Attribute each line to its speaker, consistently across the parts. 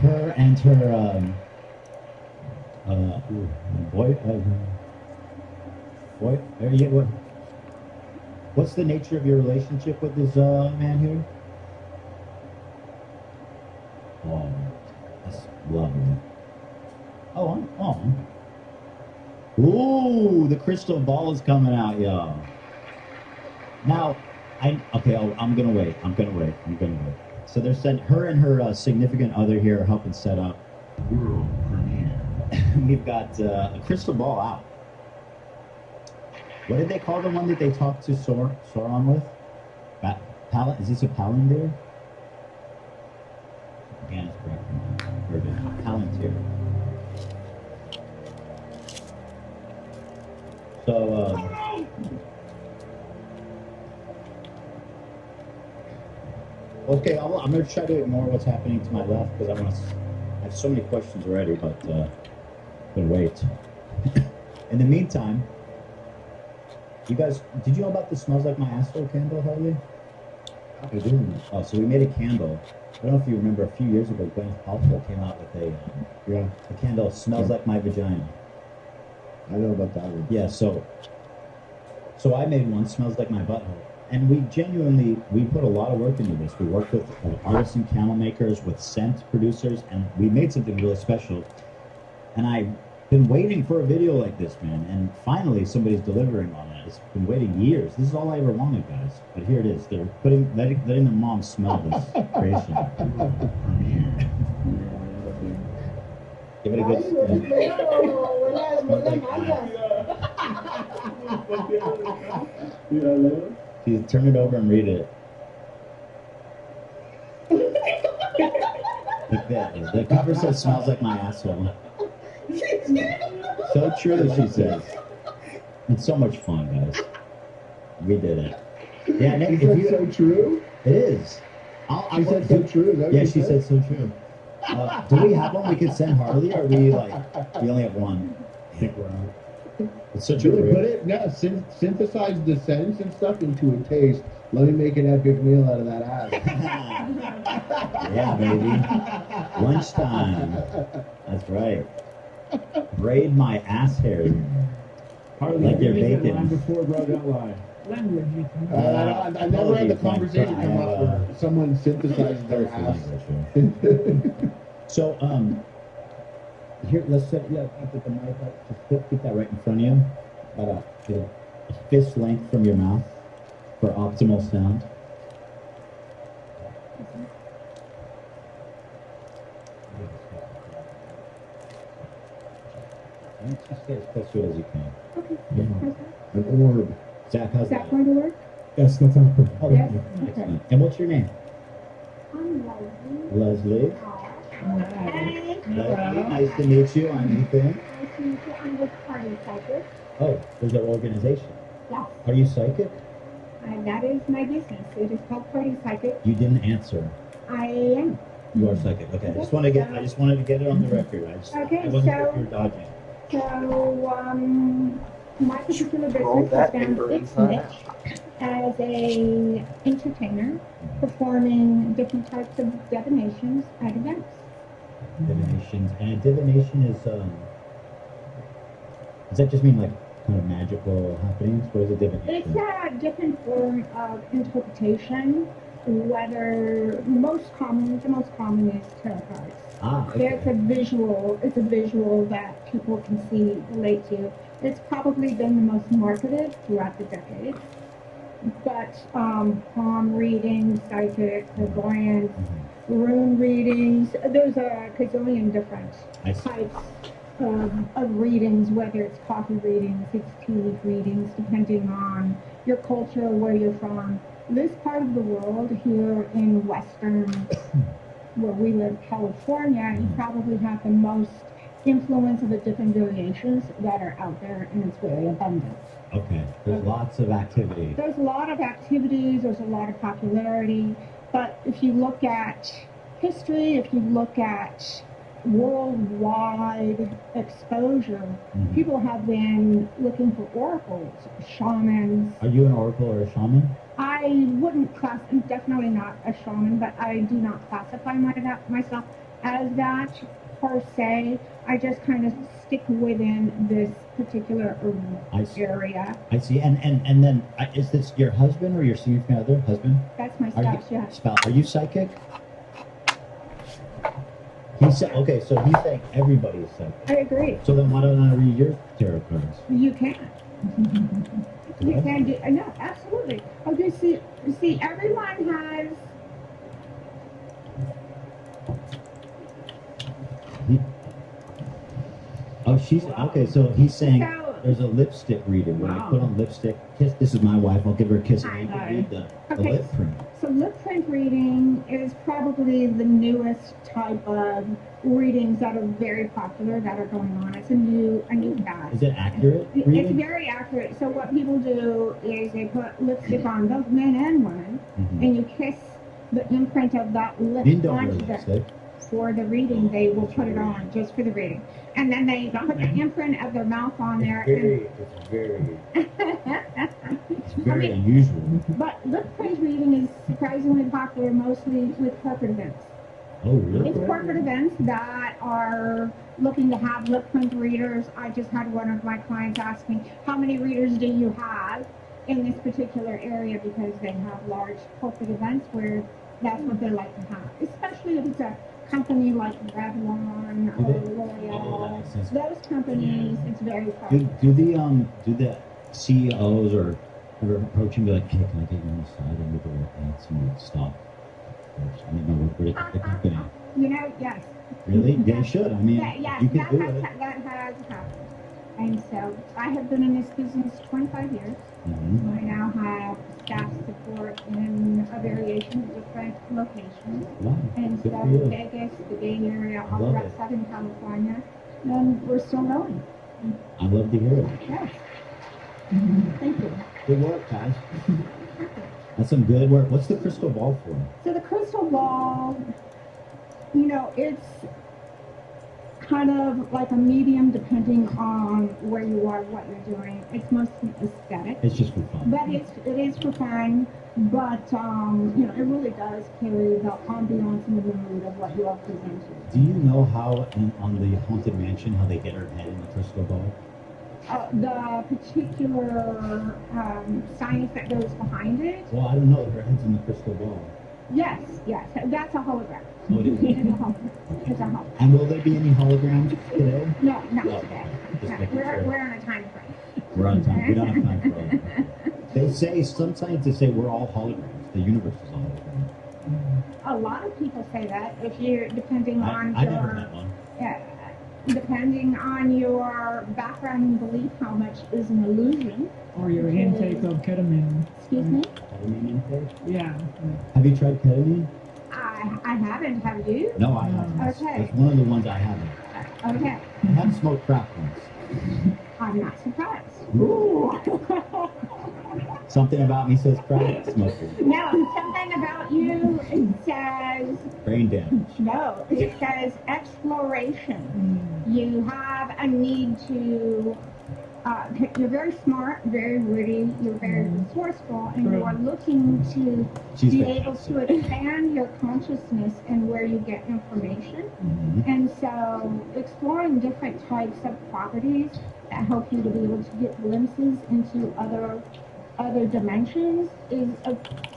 Speaker 1: her and her boy, what's the nature of your relationship with this man here? Oh, that's lovely. Oh. Ooh, the crystal ball is coming out, y'all. Now, I'm gonna wait. So they're sent her and her significant other here are helping set up world premiere. We've got a crystal ball out. What did they call the one that they talked to Sauron with? Is this a Palantir? Again, it's correct. Palantir. So, okay, I'm going to try to ignore what's happening to my left because I have so many questions already, but wait. In the meantime, you guys, did you know about the Smells Like My Asshole candle, Harley? I do. Oh, so we made a candle. I don't know if you remember, a few years ago, Gwyneth Paltrow came out with a candle, Smells Like My Vagina. I know about that one. Yeah, so I made one, Smells Like My Butthole. And we put a lot of work into this. We worked with artisan candle makers, with scent producers, and we made something really special. And I've been waiting for a video like this, man. And finally, somebody's delivering on it. It's been waiting years. This is all I ever wanted, guys. But here it is. They're letting their mom smell this creation. Give it a good smell. Turn it over and read it. Like that. The cover says "Smells Like My Asshole." So true, she says. It's so much fun, guys. We did it. Yeah, Nick,
Speaker 2: so true?
Speaker 1: It is.
Speaker 2: She said so true.
Speaker 1: Yeah, she said so true. Do we have one we could send Harley, or we only have one? I think we're on. It's such a
Speaker 2: really put it, no, synthesize the scents and stuff into a taste. Let me make an epic meal out of that ass.
Speaker 1: Yeah, baby. Lunchtime. That's right. Braid my ass hair.
Speaker 3: Harley,
Speaker 1: like your bacon.
Speaker 3: Line before, bro, don't lie. Language.
Speaker 2: I never had the conversation come up where someone synthesizes their ass.
Speaker 1: So, here, let's set you up, put the mic up, just keep that right in front of you, about a fist length from your mouth for optimal sound. Just stay as close to it as you can.
Speaker 4: Okay.
Speaker 1: Yeah. An orb. Zach, how's that?
Speaker 4: Is that going to work?
Speaker 3: Yes, that sounds good.
Speaker 1: Oh,
Speaker 4: yes.
Speaker 1: Excellent. And what's your name?
Speaker 4: I'm Leslie.
Speaker 1: Leslie.
Speaker 4: Hi.
Speaker 1: Leslie, nice to meet you. I'm Ethan.
Speaker 4: Nice to meet you. I'm with Party Psychic.
Speaker 1: Oh, there's an organization.
Speaker 4: Yes.
Speaker 1: Are you psychic?
Speaker 4: That is my business. It is called Party Psychic.
Speaker 1: You didn't answer.
Speaker 4: I am.
Speaker 1: You are psychic. Okay. I just wanted to get it on the record. I wasn't sure if you were dodging.
Speaker 4: So, my particular business has found its niche as a entertainer performing different types of divinations at events.
Speaker 1: Divinations. And a divination is does that just mean like kind of magical happenings? What is a divination?
Speaker 4: It's a different form of interpretation. Whether the most common is tarot cards.
Speaker 1: Okay.
Speaker 4: It's a visual that people can see, relate to. It's probably been the most marketed throughout the decades. But palm readings, psychic, clairvoyance, rune readings, there's a gazillion different types of readings, whether it's coffee readings, it's tea leaf readings, depending on your culture, where you're from. This part of the world here in Western, where we live, California, you probably have the most influence of the different variations that are out there, and it's very abundant.
Speaker 1: Okay, there's lots of activity.
Speaker 4: There's a lot of activities, there's a lot of popularity, but if you look at history, if you look at worldwide exposure, people have been looking for oracles, shamans.
Speaker 1: Are you an oracle or a shaman?
Speaker 4: I wouldn't definitely not a shaman, but I do not classify myself as that per se. I just kind of stick within this particular
Speaker 1: I see.
Speaker 4: area.
Speaker 1: I see. And then is this your husband or your significant other? Husband?
Speaker 4: That's my
Speaker 1: Are
Speaker 4: spouse,
Speaker 1: you,
Speaker 4: yeah.
Speaker 1: spouse? Are you psychic? He said, okay, so he's saying everybody is psychic.
Speaker 4: I agree.
Speaker 1: So then why don't I read your tarot cards?
Speaker 4: You can. You can do, no, absolutely. Okay, see, everyone has,
Speaker 1: Oh, she's okay. So he's saying
Speaker 4: So-
Speaker 1: there's a lipstick reading. When I
Speaker 3: Wow.
Speaker 1: put on lipstick, kiss. This is my wife. I'll give her a kiss. And you
Speaker 3: Hi.
Speaker 1: can read the
Speaker 4: Okay.
Speaker 1: lip print.
Speaker 4: so lip print reading is probably the newest type of readings that are very popular that are going on. It's a new fad.
Speaker 1: Is it accurate
Speaker 4: It's
Speaker 1: reading?
Speaker 4: very accurate. So what people do is they put lipstick on both men and women,
Speaker 1: Mhm.
Speaker 4: and you kiss the imprint of that lip
Speaker 1: Men don't wear
Speaker 4: onto them.
Speaker 1: lipstick.
Speaker 4: For the reading, they will put it on just for the reading, and then they put the imprint of their mouth on there.
Speaker 1: It's very
Speaker 4: I mean,
Speaker 1: unusual.
Speaker 4: but lip print reading is surprisingly popular, mostly with corporate events.
Speaker 1: Oh, really?
Speaker 4: It's corporate events that are looking to have lip print readers. I just had one of my clients ask me, how many readers do you have in this particular area? Because they have large corporate events where that's what they like to have, especially if it's a company like Revlon
Speaker 1: Do
Speaker 4: or
Speaker 1: they? Oh, that
Speaker 4: L'Oreal.
Speaker 1: makes sense.
Speaker 4: Those companies, it's very
Speaker 1: Do,
Speaker 4: popular.
Speaker 1: do the CEOs or ever approach you and be like, hey, can I get you on the side and move over pants and you stop? I mean, no, we're the company.
Speaker 4: You know, yes.
Speaker 1: Really? They
Speaker 4: Yes.
Speaker 1: should. I mean,
Speaker 4: Yes,
Speaker 1: you can
Speaker 4: that
Speaker 1: do
Speaker 4: has,
Speaker 1: it.
Speaker 4: that has happened. And so I have been in this business 25 years.
Speaker 1: Mhm.
Speaker 4: I now have staff support in a variation of different locations.
Speaker 1: Wow.
Speaker 4: And
Speaker 1: Good
Speaker 4: so
Speaker 1: for you.
Speaker 4: Vegas, the Bay Area, all
Speaker 1: Love
Speaker 4: throughout
Speaker 1: it.
Speaker 4: Southern California. And we're still going.
Speaker 1: I love to hear it.
Speaker 4: Yes. Thank you.
Speaker 1: Good work, guys.
Speaker 4: Thank you.
Speaker 1: That's some good work. What's the crystal ball for?
Speaker 4: So the crystal ball, you know, it's kind of like a medium depending on where you are, what you're doing. It's mostly aesthetic.
Speaker 1: It's just for fun.
Speaker 4: But it is for fun, but you know, it really does carry the ambiance and the mood of what you are presenting.
Speaker 1: Do you know how on the Haunted Mansion how they get her head in the crystal ball?
Speaker 4: The particular science that goes behind it,
Speaker 1: Well, I don't know. Her head's in the crystal ball.
Speaker 4: yes, that's a hologram.
Speaker 1: Oh, it is.
Speaker 4: It's a hologram. It's a hologram.
Speaker 1: And will there be any holograms today?
Speaker 4: No, not
Speaker 1: No.
Speaker 4: today.
Speaker 1: Just
Speaker 4: No,
Speaker 1: making sure.
Speaker 4: we're on a time frame.
Speaker 1: We're on time. We don't have time for all that. They say, some scientists say we're all holograms. The universe is a hologram.
Speaker 4: A lot of people say that. If you, depending on
Speaker 1: I
Speaker 4: your,
Speaker 1: never met one.
Speaker 4: depending on your background and belief, how much is an illusion.
Speaker 3: Or your intake of ketamine.
Speaker 4: Excuse me?
Speaker 1: Ketamine intake?
Speaker 3: Yeah.
Speaker 1: Have you tried ketamine?
Speaker 4: I haven't. Have you?
Speaker 1: No, I haven't.
Speaker 4: Okay.
Speaker 1: It's one of the ones I haven't.
Speaker 4: Okay.
Speaker 1: I have smoked crack once.
Speaker 4: I'm not surprised.
Speaker 1: Something about me says crack smoking.
Speaker 4: No, something about you, it says,
Speaker 1: Brain damage.
Speaker 4: no, it says exploration. You have a need to, you're very smart, very witty, you're very resourceful, and you are looking to
Speaker 1: She's
Speaker 4: be able
Speaker 1: fantastic.
Speaker 4: to expand your consciousness and where you get information.
Speaker 1: Mhm.
Speaker 4: And so exploring different types of properties that help you to be able to get glimpses into other dimensions is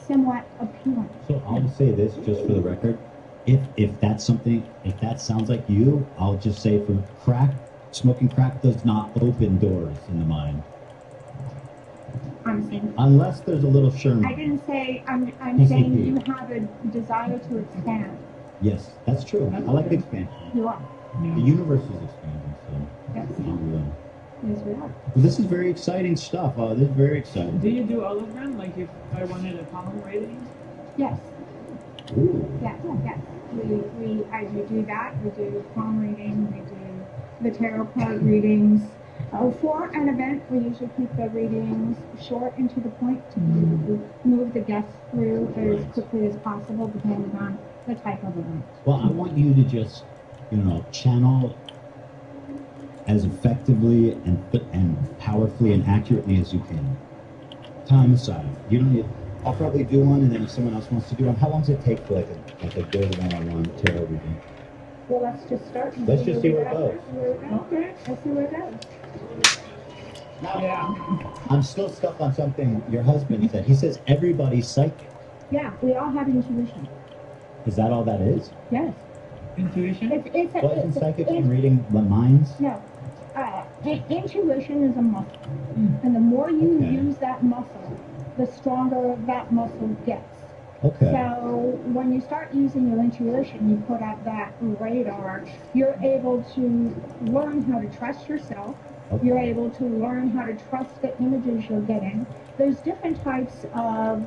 Speaker 4: somewhat appealing.
Speaker 1: So I'll just say this, just for the record. If that's something, if that sounds like you, I'll just say for crack, smoking crack does not open doors in the mind.
Speaker 4: I'm saying,
Speaker 1: Unless there's a little Sherman.
Speaker 4: I didn't say, I'm
Speaker 1: PCP.
Speaker 4: saying you have a desire to expand.
Speaker 1: Yes, that's true. I like the expansion.
Speaker 4: You are.
Speaker 1: The universe is expanding, so
Speaker 4: Yes,
Speaker 1: I'm
Speaker 4: yes, we are.
Speaker 1: well, this is very exciting stuff. This is very exciting.
Speaker 3: Do you do hologram? Like if I wanted a palm reading?
Speaker 4: Yes,
Speaker 1: Ooh.
Speaker 4: yes, yes. I do that. We do palm reading. We do the tarot card readings. For an event, we usually keep the readings short and to the point to be able to move the guests through as
Speaker 1: Right.
Speaker 4: quickly as possible, depending on the type of event.
Speaker 1: Well, I want you to just, channel as effectively and powerfully and accurately as you can. Time aside, you don't need. I'll probably do one, and then if someone else wants to do one, how long does it take for like a good one-on-one tarot reading?
Speaker 4: Well, let's just start. And
Speaker 1: Let's just see where it goes.
Speaker 3: Okay.
Speaker 4: Let's see where it goes.
Speaker 1: Now,
Speaker 3: Yeah.
Speaker 1: I'm still stuck on something your husband said. He says everybody's psychic.
Speaker 4: Yeah, we all have intuition.
Speaker 1: Is that all that is?
Speaker 4: Yes.
Speaker 3: Intuition?
Speaker 1: Wasn't psychic in reading the minds?
Speaker 4: No. Intuition is a muscle. And the more you
Speaker 1: Okay.
Speaker 4: use that muscle, the stronger that muscle gets.
Speaker 1: Okay.
Speaker 4: So when you start using your intuition, you put out that radar, you're able to learn how to trust yourself.
Speaker 1: Okay.
Speaker 4: You're able to learn how to trust the images you're getting. There's different types of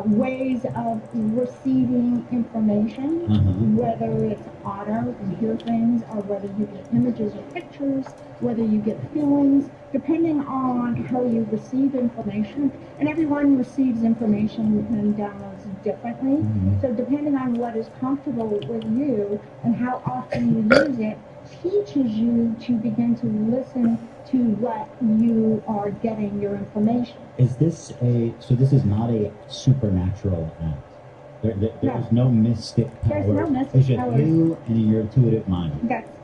Speaker 4: ways of receiving information, whether it's audio, you hear things, or whether you get images or pictures, whether you get feelings, depending on how you receive information. And everyone receives information and downloads differently. So depending on what is comfortable with you and how often you use it, teaches you to begin to listen to what you are getting your information.
Speaker 1: Is this so this is not a supernatural act? There's no mystic power.
Speaker 4: There's no mystic
Speaker 1: It's just
Speaker 4: power.
Speaker 1: you and your intuitive mind.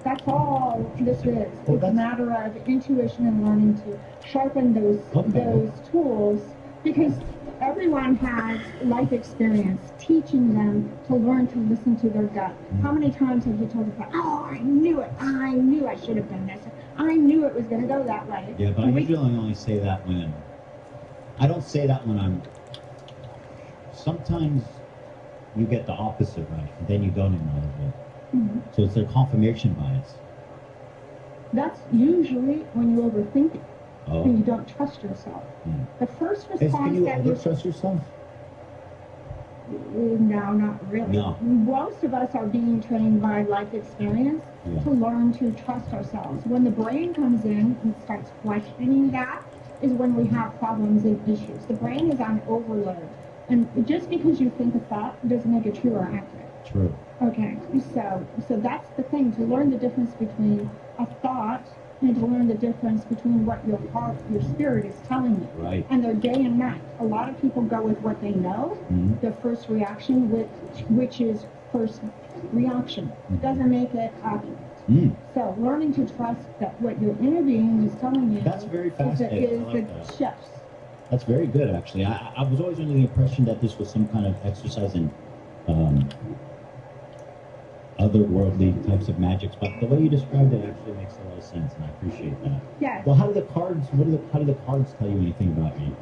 Speaker 4: That's all this is.
Speaker 1: Well,
Speaker 4: It's a matter of intuition and learning to sharpen those tools, because everyone has life experience teaching them to learn to listen to their gut. How many times have you told yourself, oh, I knew it, I knew I should have done this, I knew it was going to go that way.
Speaker 1: Yeah, but I usually only say that when I don't say that when I'm. Sometimes you get the opposite right, and then you don't acknowledge it. So it's a confirmation bias.
Speaker 4: That's usually when you overthink it and you
Speaker 1: Oh.
Speaker 4: don't trust yourself. The first response
Speaker 1: Can you
Speaker 4: that
Speaker 1: ever trust yourself?
Speaker 4: No, not really.
Speaker 1: No.
Speaker 4: Most of us are being trained by life experience
Speaker 1: Yeah.
Speaker 4: to learn to trust ourselves. When the brain comes in and starts questioning that is when we have problems and issues. The brain is on overload. And just because you think a thought doesn't make it true or accurate.
Speaker 1: True.
Speaker 4: Okay, so that's the thing, to learn the difference between a thought and to learn the difference between what your heart, your spirit is telling you.
Speaker 1: Right.
Speaker 4: And they're day and night. A lot of people go with what they know, their first reaction, which is first reaction. Doesn't make it accurate. So learning to trust that what your inner being is telling you
Speaker 1: That's very
Speaker 4: is
Speaker 1: fascinating. I like
Speaker 4: the
Speaker 1: that.
Speaker 4: shifts.
Speaker 1: That's very good, actually. I was always under the impression that this was some kind of exercise in otherworldly types of magics, but the way you described it actually makes a lot of sense, and I appreciate that.
Speaker 4: Yes.
Speaker 1: Well, how do the cards? How do the cards tell you anything about me?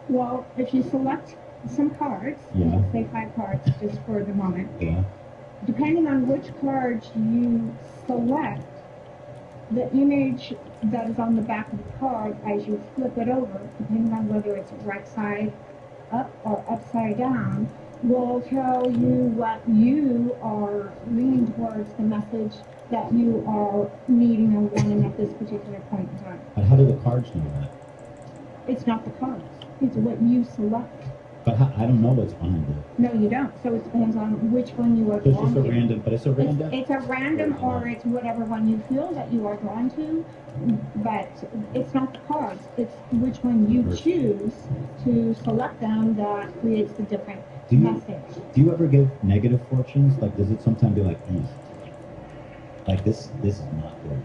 Speaker 4: Well, if you select some cards,
Speaker 1: Yeah.
Speaker 4: say 5 cards just for the moment,
Speaker 1: Yeah.
Speaker 4: depending on which cards you select, the image that is on the back of the card as you flip it over, depending on whether it's right side up or upside down, will tell you what you are leaning towards, the message that you are needing or wanting at this particular point in time.
Speaker 1: But how do the cards know that?
Speaker 4: It's not the cards, it's what you select.
Speaker 1: But I don't know what's behind it.
Speaker 4: No, you don't. So it depends on which one you are
Speaker 1: So it's
Speaker 4: drawn
Speaker 1: just a
Speaker 4: to.
Speaker 1: random, but it's a random.
Speaker 4: It's a random, or it's whatever one you feel that you are drawn to, but it's not the cards. It's which one you choose to select them that creates the different message.
Speaker 1: Do you ever get negative fortunes? Like, does it sometimes be like, like this is not good?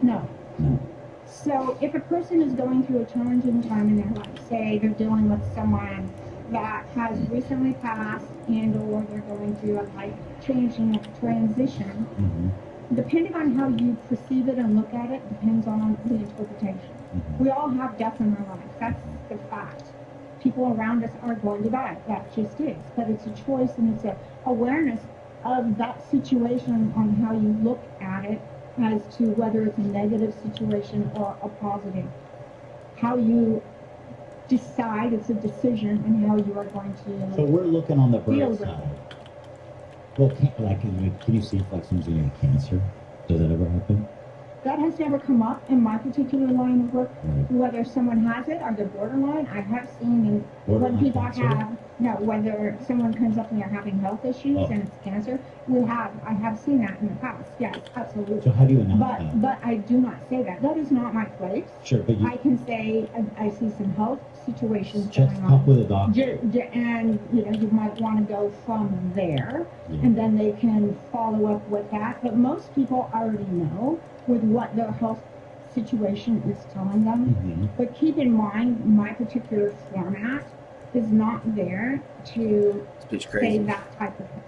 Speaker 4: No.
Speaker 1: No.
Speaker 4: So if a person is going through a challenging time in their life, say they're dealing with someone that has recently passed and or they're going through a life-changing transition, depending on how you perceive it and look at it, depends on the interpretation. We all have death in our lives. That's the fact. People around us are going to die. That just is. But it's a choice and it's an awareness of that situation on how you look at it as to whether it's a negative situation or a positive. How you decide, it's a decision, and how you are going to.
Speaker 1: So we're looking on the
Speaker 4: Deal
Speaker 1: bright
Speaker 4: with
Speaker 1: side. Well, can you see if like someone's getting cancer? Does that ever happen?
Speaker 4: That has never come up in my particular line of work.
Speaker 1: Right.
Speaker 4: Whether someone has it or they're borderline, I have seen when
Speaker 1: Borderline
Speaker 4: people
Speaker 1: cancer?
Speaker 4: have, no, whether someone comes up and they're having health issues
Speaker 1: Oh.
Speaker 4: and it's cancer, I have seen that in the past, yes, absolutely.
Speaker 1: So how do you announce that?
Speaker 4: But I do not say that. That is not my place.
Speaker 1: Sure, but you
Speaker 4: I can say, I see some health situations
Speaker 1: just
Speaker 4: going
Speaker 1: talk
Speaker 4: on.
Speaker 1: with a doctor.
Speaker 4: And, you know, you might want to go from there,
Speaker 1: Yeah.
Speaker 4: and then they can follow up with that. But most people already know with what their health situation is telling them.
Speaker 1: Mhm.
Speaker 4: But keep in mind, my particular format is not there to
Speaker 5: It's
Speaker 4: say
Speaker 5: crazy.
Speaker 4: that type of thing.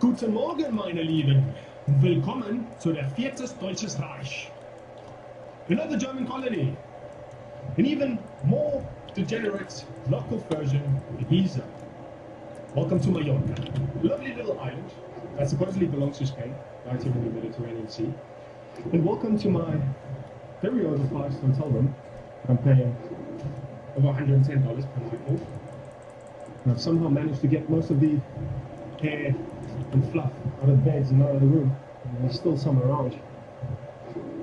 Speaker 5: Guten Morgen, meine Lieben. Willkommen zu der Viertes Deutsches Reich. Another German colony. An even more degenerate local version of Ibiza. Welcome to Mallorca. Lovely little island that supposedly belongs to Spain, right here in the Mediterranean Sea. And welcome to my very overpriced hotel room. I'm paying over $110 per night more. And I've somehow managed to get most of the hair and fluff out of the beds and out of the room. And there's still some around.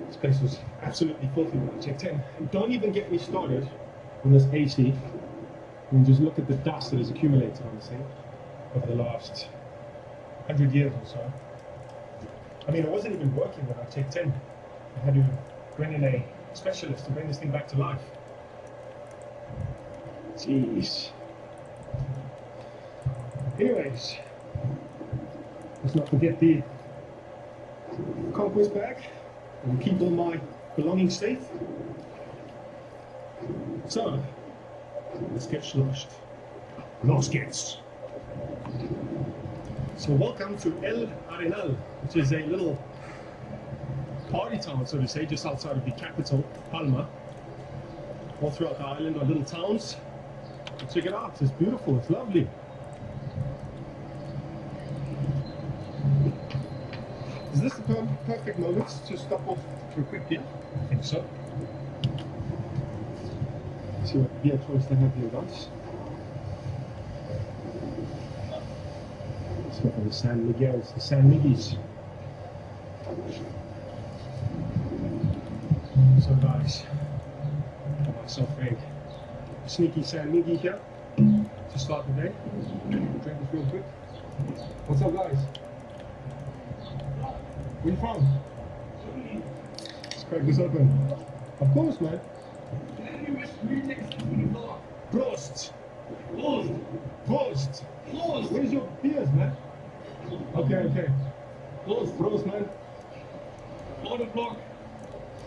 Speaker 5: This place was absolutely filthy when I checked in. And don't even get me started on this AC. And just look at the dust that has accumulated on this thing over the last 100 years or so. I mean, it wasn't even working when I checked in. I had to bring in a specialist to bring this thing back to life. Jeez. Anyways, let's not forget the conquest bag and keep all my belongings safe. So, let's get sloshed. Los geht's. So welcome to El Arenal, which is a little party town, so to say, just outside of the capital, Palma. All throughout the island are little towns. Check it out, it's beautiful, it's lovely. Is this the perfect moment to stop off for a quick beer? I think so. Let's see what beer choice they have here, guys. Let's go for the San Miguel's, the San Miguis. So guys, I got myself a sneaky San Migi here to start the day. Drink this real quick. What's up, guys? Where you from? Let's crack this open. Of course, man. Prost! Prost! Prost! Prost! Where's your beers, man? Okay. Prost, man.
Speaker 6: For the block.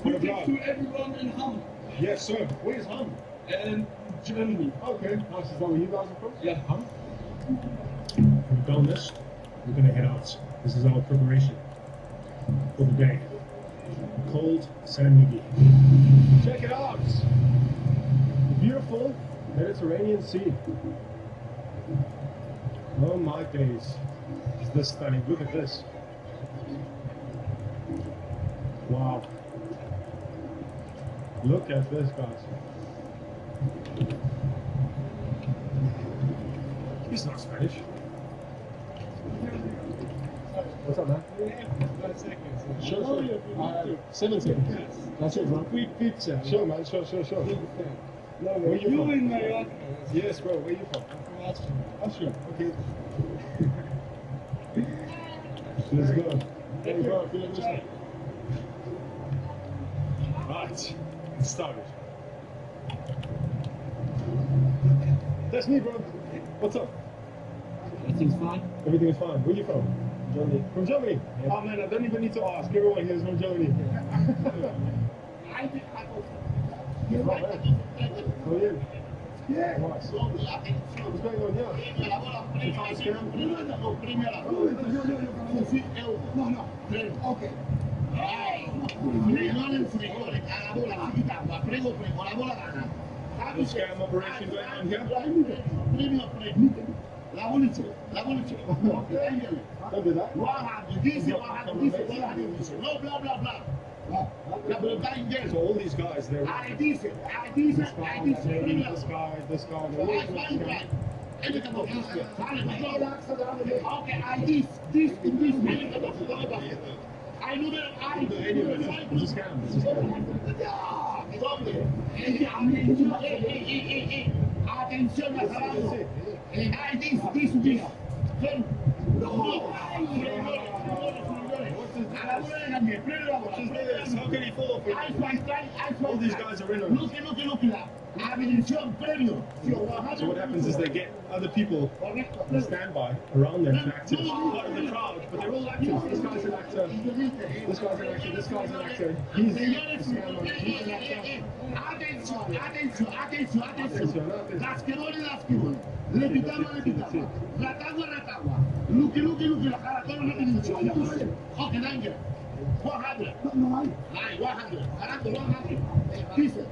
Speaker 5: For the
Speaker 6: We
Speaker 5: block.
Speaker 6: give to everyone in Hamm
Speaker 5: Yes, sir. Where's Hum?
Speaker 6: and Germany.
Speaker 5: Okay. Nice. Is that where you guys are from?
Speaker 6: Yeah.
Speaker 5: Hum? We've done this. We're gonna head out. This is our preparation for the day. Cold San Miguel. Check it out. The beautiful Mediterranean Sea. Oh my days. Is this stunning? Look at this. Wow. Look at this, guys. He's not Spanish. What's up, man?
Speaker 6: 5 seconds.
Speaker 5: Sure. 7 seconds. That's it, bro.
Speaker 6: Quick picture.
Speaker 5: Sure, man. Sure.
Speaker 6: No,
Speaker 5: Where you
Speaker 6: you
Speaker 5: from?
Speaker 6: in Mallorca.
Speaker 5: Yes, bro. Where you from?
Speaker 6: I'm from Austria.
Speaker 5: Austria. Okay. Let's go. Hey, bro. Feel this way. Right. It started. That's me, bro. What's up?
Speaker 6: Everything's fine.
Speaker 5: Everything is fine. Where you from?
Speaker 6: Germany.
Speaker 5: From Germany?
Speaker 6: Yeah.
Speaker 5: Oh man, I don't even need to ask. Everyone here is from Germany.
Speaker 6: You're
Speaker 5: right. How are you?
Speaker 6: Yeah.
Speaker 5: Nice. What's going on here? You found a scam?
Speaker 6: No. Okay.
Speaker 5: No scam operation going on here? Don't do that. So all these guys, they're this guy, they're all scam. It's a scam. It's a scam. What is this? How can he fall for it? All these guys are in on it. So what happens is they get other people on standby around them to act as part of the crowd, but they're all actors. This guy's an actor. This guy's an actor. This guy's an actor. He's a scammer. He's an actor.
Speaker 6: Look, la cara, todo lo que dice. Okay, thank you. 400.
Speaker 2: No hay.
Speaker 6: 100. Carajo, 100. Dice.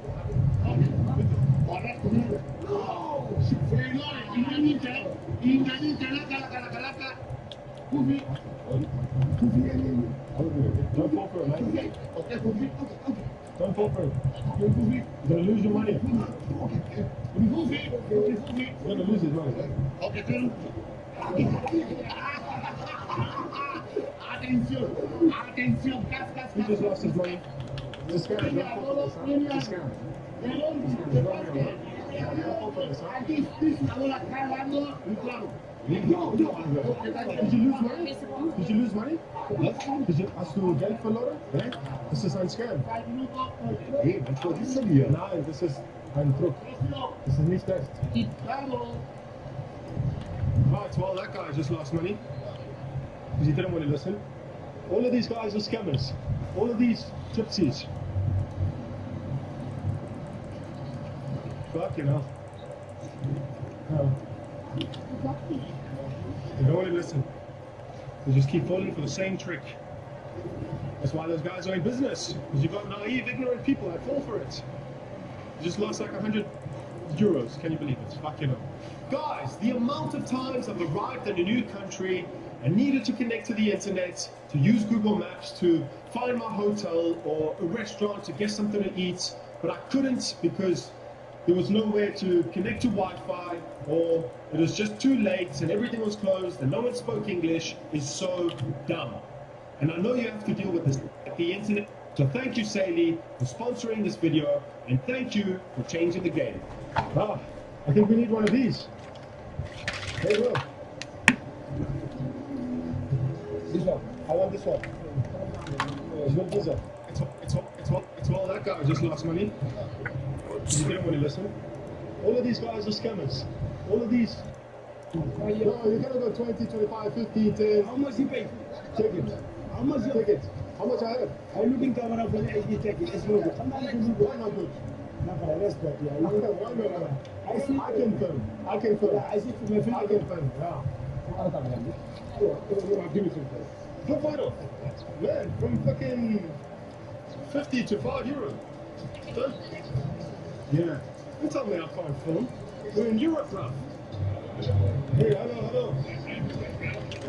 Speaker 6: Okay. Correcto. Ingadite, la. Kufi.
Speaker 5: Don't fall for it, man.
Speaker 6: Okay, Kufi. Okay.
Speaker 5: Don't fall for it.
Speaker 6: Kufi.
Speaker 5: You're gonna lose your money.
Speaker 6: Kufi.
Speaker 5: You're gonna lose it, man.
Speaker 6: Okay, turn. Atención, gas.
Speaker 5: He just lost his money. It's a scam. Don't fall for this, huh? It's a scam.
Speaker 6: No.
Speaker 5: Did you lose money? Did you lose money? Hast du Geld verloren? Nee? Das ist ein Scam.
Speaker 2: Hey, was war das denn hier?
Speaker 5: Nein, das ist ein Druck. Das ist nicht echt. Right, well, that guy just lost money because he didn't want to listen. All of these guys are scammers. All of these gypsies. Fucking hell. No. They don't want to listen. They just keep falling for the same trick. That's why those guys are in business. Because you've got naive, ignorant people that fall for it. You just lost like 100 euros. Can you believe it? Fucking hell. Guys, the amount of times I've arrived in a new country and needed to connect to the internet, to use Google Maps to find my hotel or a restaurant to get something to eat, but I couldn't because there was nowhere to connect to Wi-Fi, or it was just too late and everything was closed and no one spoke English, is so dumb. And I know you have to deal with this at the internet. So thank you, Saili, for sponsoring this video, and thank you for changing the game. Ah, I think we need one of these. Hey, Will. This one. I want this one. You want this one? It's all that guy just lost money. You didn't want to listen. All of these guys are scammers. All of these. No, you gotta go 20, 25, 50, 10.
Speaker 6: How much you pay?
Speaker 5: Take it.
Speaker 6: How much you
Speaker 5: Take it. How much I have?
Speaker 6: I'm looking camera for the HD check. It's no good.
Speaker 5: Why not good?
Speaker 6: Why
Speaker 5: No. I can film. I can film.
Speaker 6: I see from my
Speaker 5: I can film. Yeah.
Speaker 6: Give me some.
Speaker 5: Good photo. Man, from fucking 50 to 5 euro. Done. Yeah. You tell me I can't film. We're in Europe, bruv. Hey, hello.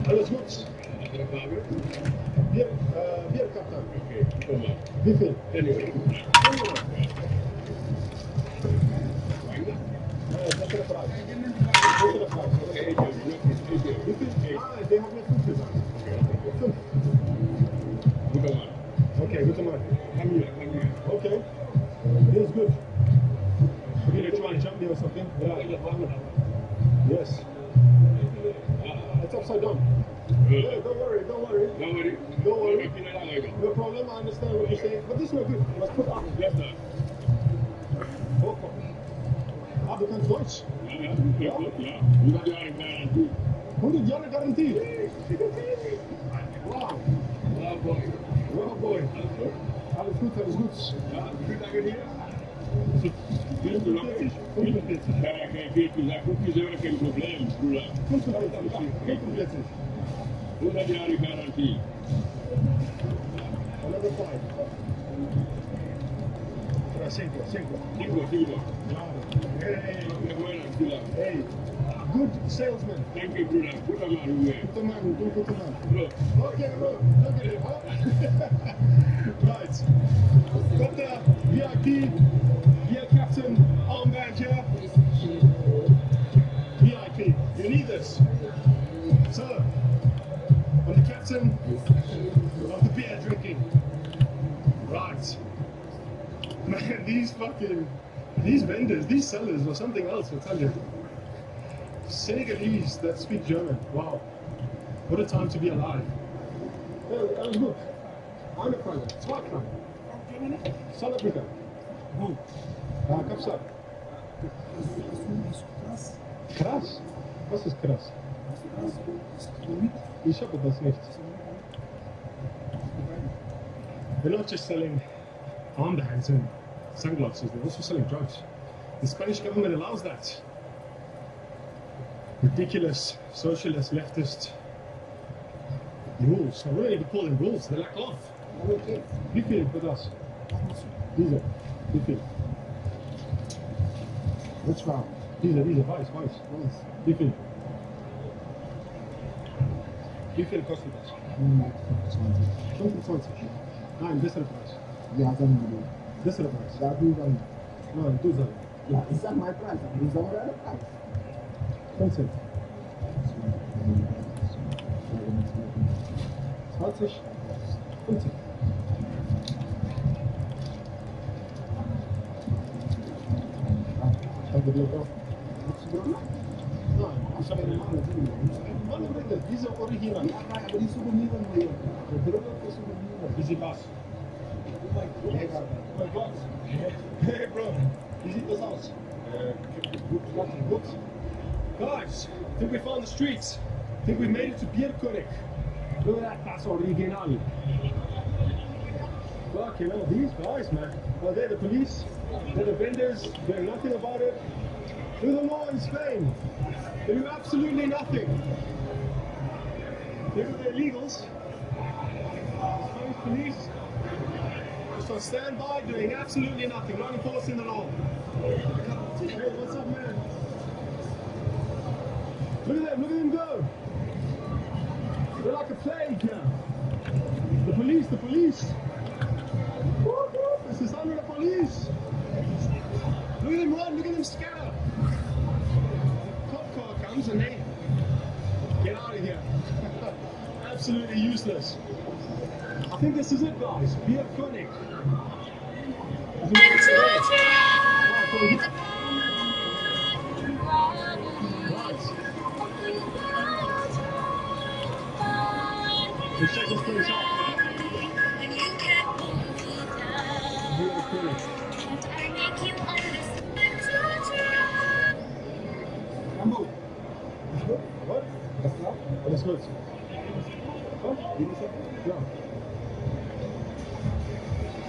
Speaker 5: Alles gut? Bier, Kapitän. Wie viel?
Speaker 6: Anyway.
Speaker 5: Bessere Preis. Bessere Preis. Wie viel? Die haben mir 5 gesagt. 5. Okay, gute Mann. Okay. This is good. You're gonna try and jump me or something? Yeah. Yes. It's upside down. Yeah, don't worry. No problem, I understand what you're saying. But this is not good. Let's put up. Okay. Ah, du kannst Deutsch. 100 Jahre Garantie. Wow. Wow, boy. Alles gut. 45.
Speaker 6: Geen probleem, broer.
Speaker 5: 45.
Speaker 6: 100 jaar garantie.
Speaker 5: Another 5. 5.
Speaker 6: Cinco.
Speaker 5: Hey, good salesman.
Speaker 6: Thank you, brother. Put them on the way.
Speaker 5: Good man.
Speaker 6: Look.
Speaker 5: Okay, look at him, huh? Right. Got the VIP, captain armband here. VIP. You need this. So, I'm the captain of the beer drinking. Right. Man, these vendors, these sellers, or something else, I'll tell you. Senegalese that speak German. Wow. What a time to be alive. Hey, that was good. Eine Frage. 2 Fragen. Salat bitte. Ja, Kapsel. Krass. Was ist krass? Ich habe das nicht. They're not just selling armbands and sunglasses, they're also selling drugs. The Spanish government allows that. Ridiculous, socialist, leftist Rules. I wouldn't even call them rules. They're like off.
Speaker 2: Okay.
Speaker 5: Wie viel für das? Diese. Wie viel?
Speaker 2: Which one?
Speaker 5: Diese, weiß.
Speaker 2: Nice.
Speaker 5: Wie viel? Wie viel kostet das? 25. Nein, bessere Preis.
Speaker 2: Ja, sagen wir.
Speaker 5: Bessere Preis.
Speaker 2: Sag du dann.
Speaker 5: Nein, du sagst.
Speaker 2: Ja, ich sag mein Preis, aber du sagst deinen Preis.
Speaker 5: 15. 20. 15. Danke dir auch. Nein, ich habe eine Mann. Mann, bitte, diese Original.
Speaker 2: Ja, nein, aber die Souvenire nur. Der Brille für Souvenire.
Speaker 5: Wie sieht was? Oh mein Gott. Hey, Bro. Wie sieht das aus? Gut. Guys, I think we found the streets. I think we made it to Bierkönig. Look at that, that's original. Fucking hell, these guys, man. Well, they're the police, they're the vendors, they're nothing about it. They're the law in Spain. They do absolutely nothing. They do the illegals. Spanish police just on standby, doing absolutely nothing, not enforcing the law. Hey, what's up, man? Look at them go. They're like a plague now. The police. This is under the police. Look at them run, look at them scatter. Cop car comes and they get out of here. Absolutely useless. I think this is it, guys. Be iconic. Let's check this place out. Hamburg. What? Alles gut. Yeah.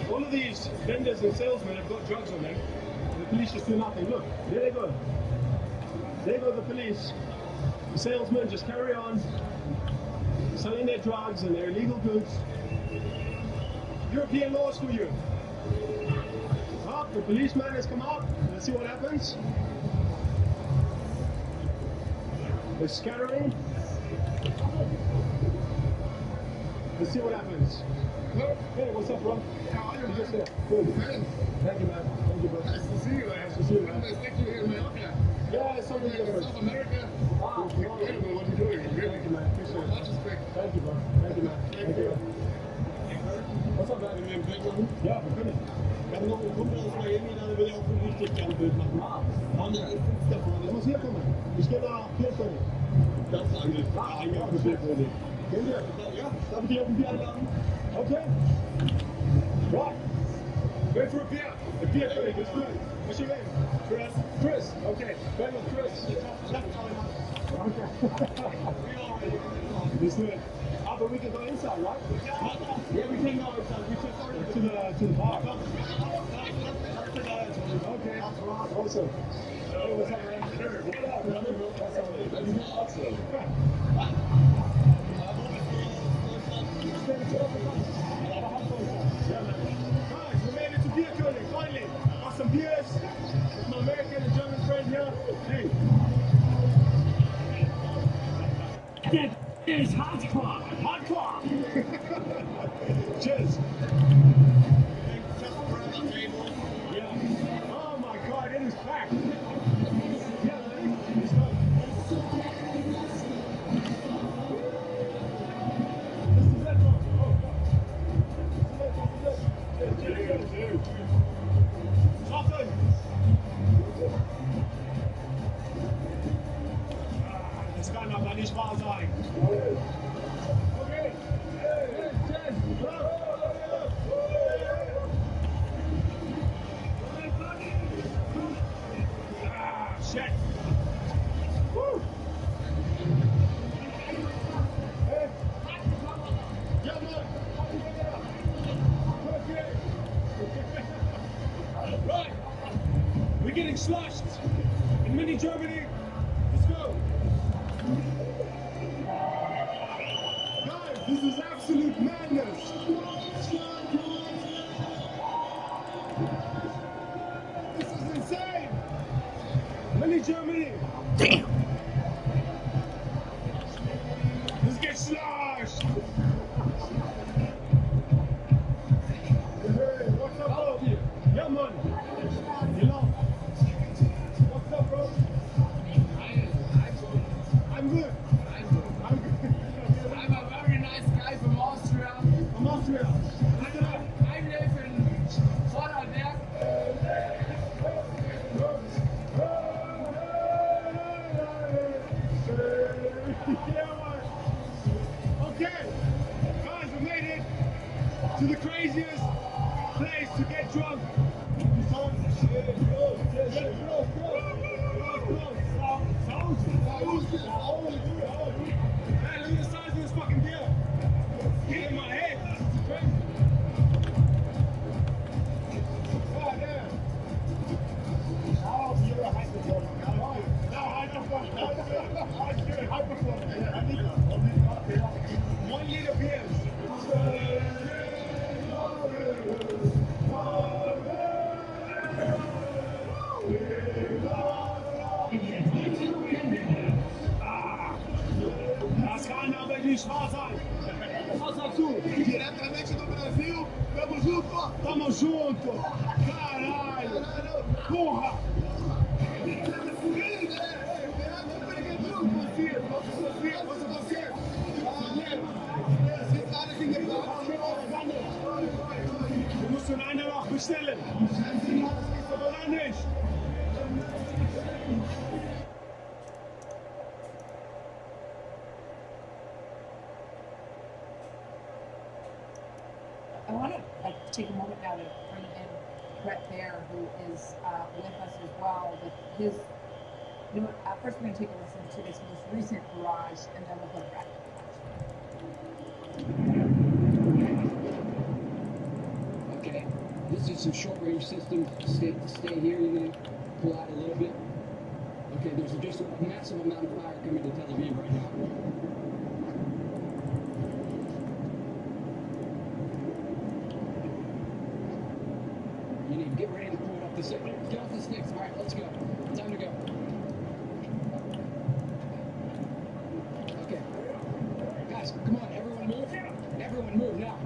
Speaker 5: All of these vendors and salesmen have got drugs on them. The police just do nothing. Look, there they go. There go the police. The salesmen just carry on selling their drugs and their illegal goods. European laws for you. Oh, the policeman has come out. Let's see what happens. They're scattering. Let's see what happens. Hey, what's up, bro? How are you? Just here. Good. Thank you, man. Thank you, bro.
Speaker 6: Nice to see you, man.
Speaker 5: Nice to see you, man.
Speaker 6: Nice to meet you here in Mallorca.
Speaker 5: Yeah, it's something different.
Speaker 6: South America.
Speaker 5: Ah,
Speaker 6: Incredible what you're doing.
Speaker 5: Thank you, man. Appreciate
Speaker 6: Much
Speaker 5: it.
Speaker 6: respect.
Speaker 5: Thank you, bro. Thank you, man. Thank you. What's up, man?
Speaker 6: Wir nehmen Bildung.
Speaker 5: Ja, wir können.
Speaker 6: Wir haben noch einen Kumpel aus Miami, der will ja auch ein richtig gern Bild machen. Haben wir einen Fünf davon.
Speaker 5: Ich muss hier kommen. Ich gehe nach Bierkönig.
Speaker 6: Das ist eigentlich.
Speaker 5: Ja, für Bierkönig. Gehen wir?
Speaker 6: Ja.
Speaker 5: Darf ich dich auf ein Bier einladen? Okay. Right. Wait for a beer. A beer König, it's good. What's your name? Chris. Chris. Okay. Going with Chris. Okay. It's good. Ah, but we can go inside, right? Yeah, we can go inside. We should go to the bar. Okay. Awesome. Hey, what's up, man? What up, brother? That's awesome. Guys, we made it to Beer König, finally. Got some beers with my American and German friend here. Hey.
Speaker 3: That is hardcore. Hardcore.
Speaker 5: Cheers.
Speaker 6: Just around the table.
Speaker 5: Yeah. Oh my God, it is packed. Yeah, man. It's done. This is it, bro. Oh, this is it. Chocolate. Das kann aber nicht wahr sein. Okay. Hey, cheers. Ah, shit. Woo. Hey. Yeah, man. Okay. Right. We're getting slushed in mini Germany. Let's go. Guys, this is absolute madness. This is insane. Mini Germany.
Speaker 1: Damn.
Speaker 5: Let's get sloshed. Hey, what's up, bro? Yeah, man. You know. What's up, bro? I'm good. I'm good.
Speaker 7: I'm a very nice guy from Austria.
Speaker 5: From Austria.
Speaker 7: I live in Vorarlberg.
Speaker 5: Yeah, man. Okay, guys, we made it to the craziest place to get drunk. Man, look at the size of this fucking beer. Get in my head. This is crazy. God damn. Oh, you're a high performer. No, high performer. I'm good. High performer. Yeah, I need that. 1 liter beers. Das kann aber nicht wahr sein. Was sagst du?
Speaker 6: Diretamente do Brasil, tamo junto!
Speaker 5: Tamo junto. Caralho. Porra. Du musst schon eine noch bestellen. Oder nicht?
Speaker 8: I want to take a moment now to bring in Brett Bear, who is with us as well. With his, you know, first we're going to take a listen to this most recent barrage, and then we'll go to Brett.
Speaker 7: Okay, this is some short range systems. Stay here. You're gonna pull out a little bit. Okay, there's just a massive amount of fire coming to Tel Aviv right now. You need to get ready to pull it off the stick. Get off the sticks. All right, let's go. Time to go. Okay. Guys, come on. Everyone move. Everyone move now.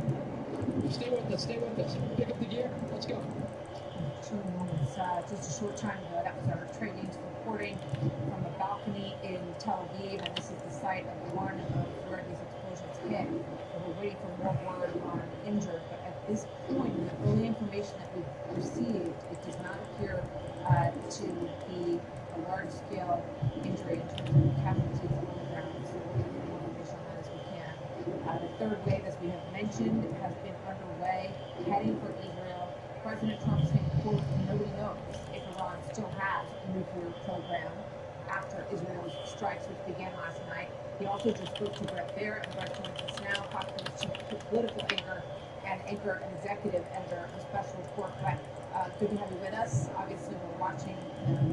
Speaker 7: Stay with us. Stay with us. Pick up the gear. Let's go.
Speaker 8: Two moments, just a short time ago, that was our training reporting from a balcony in Tel Aviv, and this is the site of one of where these explosions hit. And we're waiting for more word on injured, but at this point, the early information that we've received, it does not appear to be a large-scale injury in terms of casualties on the ground. So we'll get more information on that as we can. The third wave, as we have mentioned, has been underway, heading for Israel. President Trump saying, quote, nobody knows if Iran still has a nuclear program after Israel's strikes, which began last night. He also just spoke to Brett Bear, and Brett joins us now, talking to political anchor and executive editor of Special Report. Brett, good to have you with us. Obviously, we're watching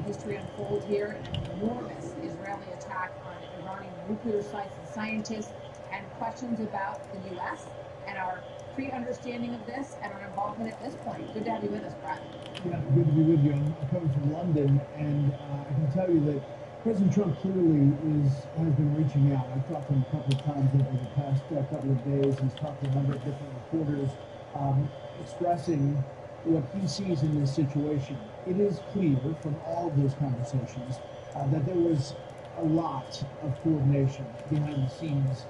Speaker 8: history unfold here, an enormous Israeli attack on Iranian nuclear sites and scientists, and questions about the U.S. and our pre-understanding of this and our involvement at this point. Good to have you with us, Brett.
Speaker 2: Yeah, good to be with you. I'm coming from London, and I can tell you that President Trump clearly has been reaching out. I've talked to him a couple of times over the past couple of days. He's talked to a number of different reporters, expressing what he sees in this situation. It is clear from all of those conversations that there was a lot of coordination behind the scenes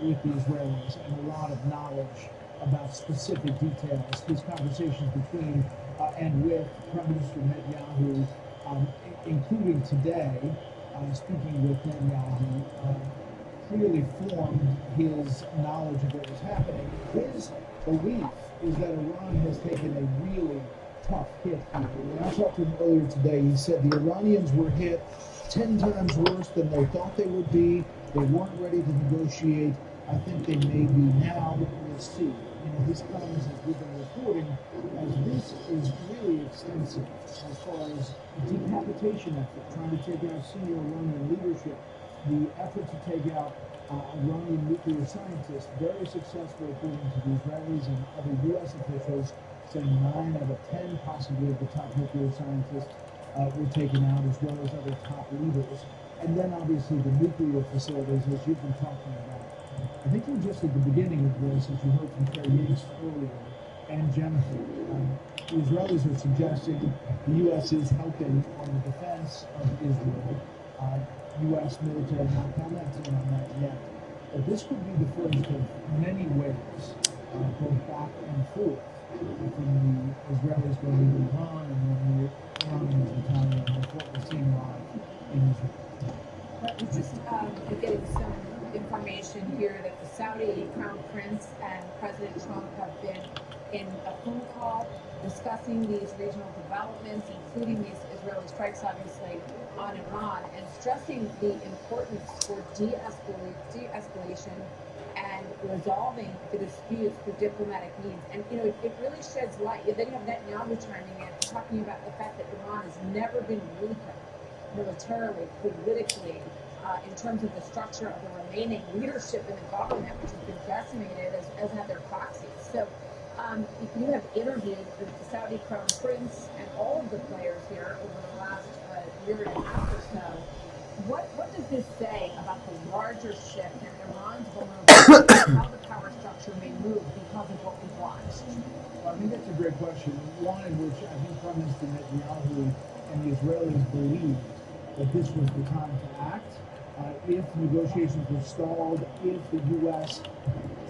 Speaker 2: with the Israelis and a lot of knowledge about specific details. These conversations between and with Prime Minister Netanyahu, including today, speaking with Netanyahu, clearly formed his knowledge of what was happening. His belief is that Iran has taken a really tough hit here. When I talked to him earlier today, he said the Iranians were hit 10 times worse than they thought they would be. They weren't ready to negotiate. I think they may be now. We'll see. You know, his comments, as we've been reporting, as this is really extensive as far as decapitation effort, trying to take out senior Iranian leadership. the effort to take out Iranian nuclear scientists, very successful according to the Israelis and other U.S. officials, saying 9 out of 10 possibly of the top nuclear scientists were taken out, as well as other top leaders. And then obviously the nuclear facilities, as you've been talking about. I think we're just at the beginning of this, as you heard from Terry Yates earlier, and Jennifer. The Israelis are suggesting the U.S. is helping on the defense of Israel. U.S. military not commenting on that yet. But this could be the first of many waves, both back and forth, from the Israelis going to Iran and then the Iranians retaliating. That's what we're seeing live in Israel.
Speaker 8: But we're just getting some information here that the Saudi Crown Prince and President Trump have been in a phone call discussing these regional developments, including these Israeli strikes, obviously, on Iran, and stressing the importance for de-escalation and resolving the disputes through diplomatic means. And, you know, it really sheds light. Then you have Netanyahu chiming in, talking about the fact that Iran has never been weaker militarily, politically, in terms of the structure of the remaining leadership in the government, which has been decimated, as have their proxies. So you have interviewed the Saudi Crown Prince and all of the players here over the last year and a half or so. What does this say about the larger shift in Iran's vulnerability and how the power structure may move because of what we've watched?
Speaker 2: Well, I think that's a great question. One in which I think Prime Minister Netanyahu and the Israelis believed that this was the time to act. If negotiations were stalled, if the U.S.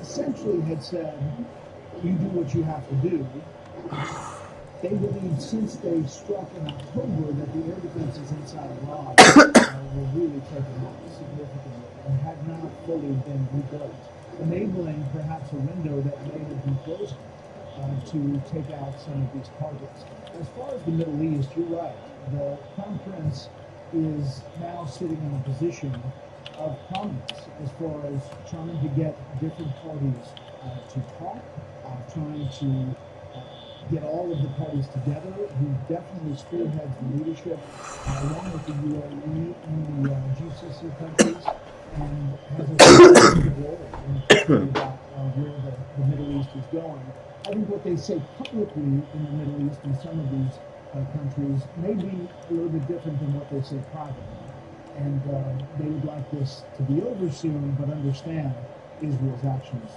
Speaker 2: essentially had said, you do what you have to do, they believed since they struck in October that the air defenses inside Iran were really taken off significantly and had not fully been rebuilt, enabling perhaps a window that may have been closing to take out some of these targets. As far as the Middle East, you're right. The Crown Prince is now sitting in a position of prominence as far as trying to get different parties to talk, trying to get all of the parties together. He definitely spearheads the leadership along with the UAE and the GCC countries, and has a significant role in thinking about where the Middle East is going. I think what they say publicly in the Middle East in some of these countries may be a little bit different than what they say privately. And they would like this to be over soon, but understand Israel's actions.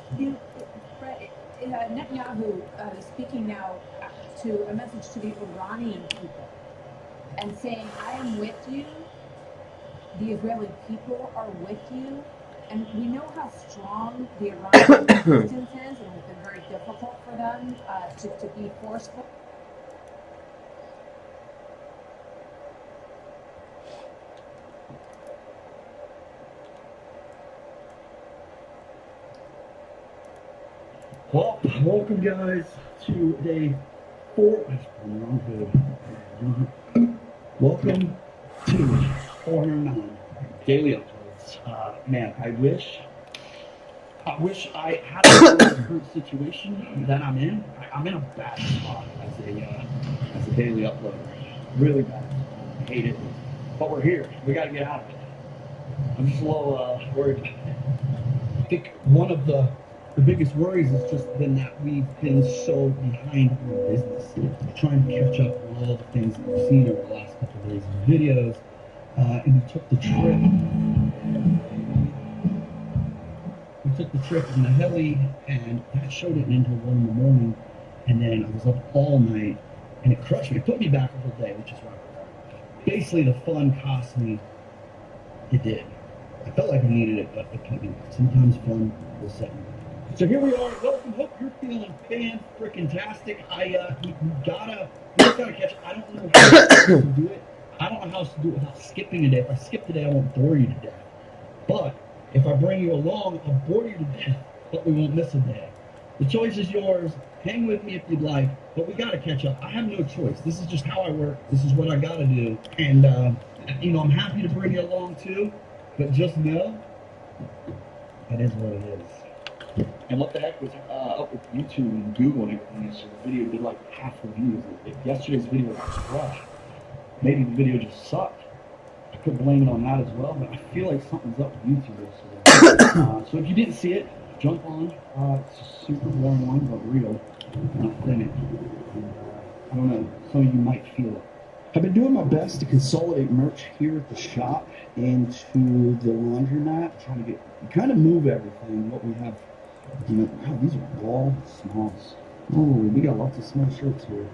Speaker 8: Netanyahu is speaking now to a message to the Iranian people and saying, I am with you. The Israeli people are with you. And we know how strong the Iranian resistance is, and it's been very difficult for them to be forceful.
Speaker 3: Well, welcome guys to day 4. Welcome to 409 daily uploads. Man, I wish I had the current situation that I'm in. I'm in a bad spot as a daily uploader. Really bad. I hate it. But we're here. We got to get out of it. I'm just a little worried. I think one of the biggest worries has just been that we've been so behind on business, trying to catch up on all the things that we've seen over the last couple of days in videos. And we took the trip. In the heli, and that showed it until 1 in the morning. And then I was up all night, and it crushed me. It put me back a whole day, which is right. Basically, the fun cost me. It did. I felt like I needed it, but it put me back. Sometimes fun will set me back. So here we are. Welcome. Hope you're feeling fan-freaking-tastic. We gotta catch. I don't know how else to do it. I don't know how else to do it without skipping a day. If I skip today, I won't bore you to death. But if I bring you along, I'll bore you to death, but we won't miss a day. The choice is yours. Hang with me if you'd like, but we gotta catch up. I have no choice. This is just how I work. This is what I gotta do. And I'm happy to bring you along too. But just know, that is what it is. And what the heck was up with YouTube and Google and everything? So the video did like half the views. If yesterday's video got crushed, maybe the video just sucked. I could blame it on that as well, but I feel like something's up with YouTube yesterday. So if you didn't see it, jump on. It's a super boring one, but real, and authentic. And, I don't know, some of you might feel it. I've been doing my best to consolidate merch here at the shop into the laundromat, trying to kind of move everything. What we have, wow, these are all smalls. Oh, we got lots of small shirts here.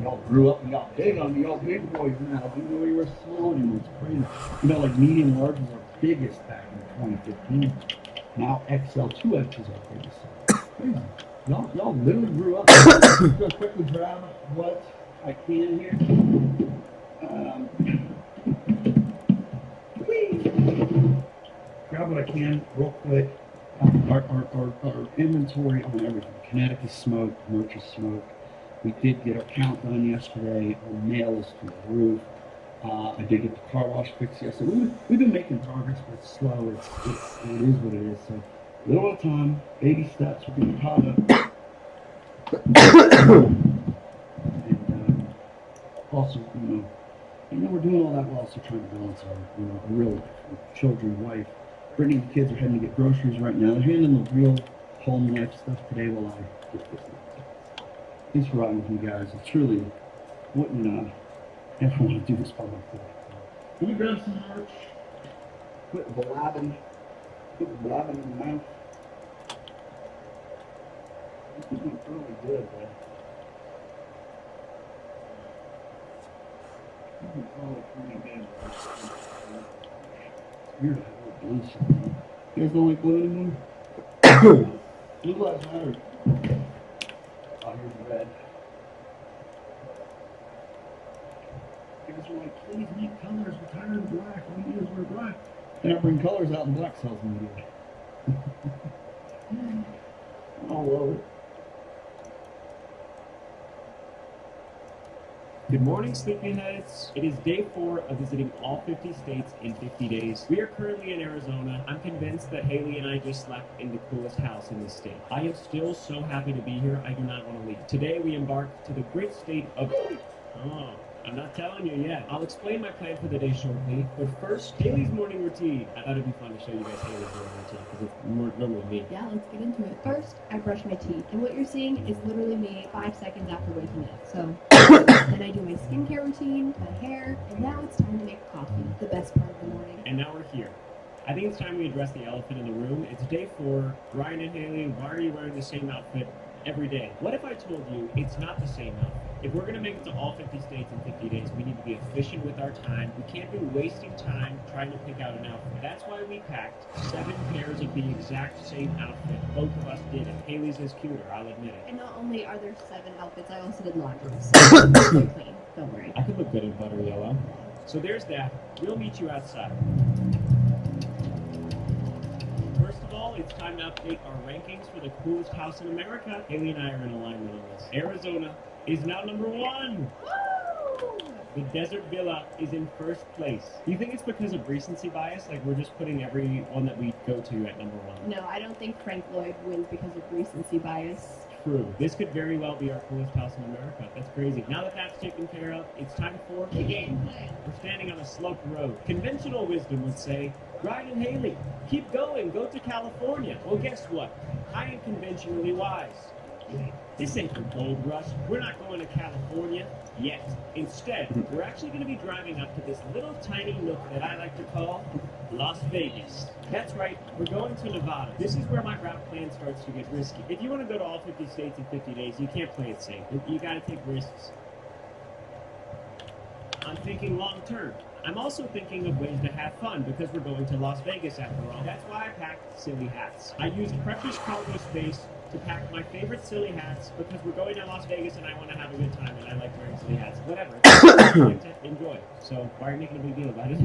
Speaker 3: Y'all grew up and got big on me, y'all big boys now. We know you were small anymore, it's crazy. Like medium large was our biggest back in 2015. Now XL 2X is our biggest. Crazy. Y'all literally grew up. I'm gonna quickly grab what I can here. Grab what I can real quick. Our inventory on everything. Kinetic is smoked, merch is smoked. We did get our count done yesterday. Our mail is through the roof. I did get the car wash fixed yesterday. We've been making progress, but it's slow. It is what it is. So a little at a time, baby steps. We're getting caught up. And also, we're doing all that. We're also trying to balance our, a real life with children, wife. Brittany and the kids are heading to get groceries right now. They're handling the real home life stuff today while I get this. Thanks for riding with me, guys. I truly wouldn't ever want to do this by myself. Let me grab some merch. Quit blabbing. Quit blabbing in the mouth. This is doing really good, man. This is probably pretty good. It's weird to have a little blue stuff. You guys don't like blue anymore? Blue lives matter. Oh, here's red. You guys are like, please make colors. We're tired of black. All we do is wear black. Then I bring colors out and black sells immediately. I love it.
Speaker 9: Good morning, Sleepyheads. It is day 4 of visiting all 50 states in 50 days. We are currently in Arizona. I'm convinced that Haley and I just slept in the coolest house in the state. I am still so happy to be here, I do not want to leave. Today we embark to the great state of... Oh, I'm not telling you yet. I'll explain my plan for the day shortly, but first, Haley's morning routine. I thought it'd be fun to show you guys Haley's morning routine, because it's more normally me.
Speaker 10: Yeah, let's get into it. First, I brush my teeth, and what you're seeing is literally me 5 seconds after waking up. So, then I do my skincare routine, my hair, and now it's time to make coffee, the best part of the morning.
Speaker 9: And now we're here. I think it's time we address the elephant in the room. It's day 4. Ryan and Haley, why are you wearing the same outfit every day? What if I told you it's not the same outfit? If we're going to make it to all 50 states in 50 days, we need to be efficient with our time. We can't be wasting time trying to pick out an outfit. That's why we packed 7 pairs of the exact same outfit. Both of us did it. Haley's is cuter, I'll admit it.
Speaker 10: And not only are there 7 outfits, I also did laundry, so it's really clean. Don't worry.
Speaker 9: I could look good in butter yellow. So there's that. We'll meet you outside. First of all, it's time to update our rankings for the coolest house in America. Haley and I are in alignment on this. Arizona is now number 1.
Speaker 10: Woo!
Speaker 9: The Desert Villa is in first place. Do you think it's because of recency bias? Like we're just putting every one that we go to at number 1?
Speaker 10: No, I don't think Frank Lloyd wins because of recency bias.
Speaker 9: True. This could very well be our coolest house in America. That's crazy. Now that that's taken care of, it's time for the game. We're standing on a sloped road. Conventional wisdom would say, Ryan and Haley, keep going, go to California. Well, guess what? I am conventionally wise. This ain't the gold rush. We're not going to California yet. Instead, we're actually going to be driving up to this little tiny nook that I like to call Las Vegas. That's right, we're going to Nevada. This is where my route plan starts to get risky. If you want to go to all 50 states in 50 days, you can't play it safe. You got to take risks. I'm thinking long term. I'm also thinking of ways to have fun because we're going to Las Vegas after all. That's why I packed silly hats. I used precious cargo space to pack my favorite silly hats because we're going to Las Vegas and I want to have a good time and I like wearing silly hats. Whatever. I like to enjoy. So why are you making a big deal about it?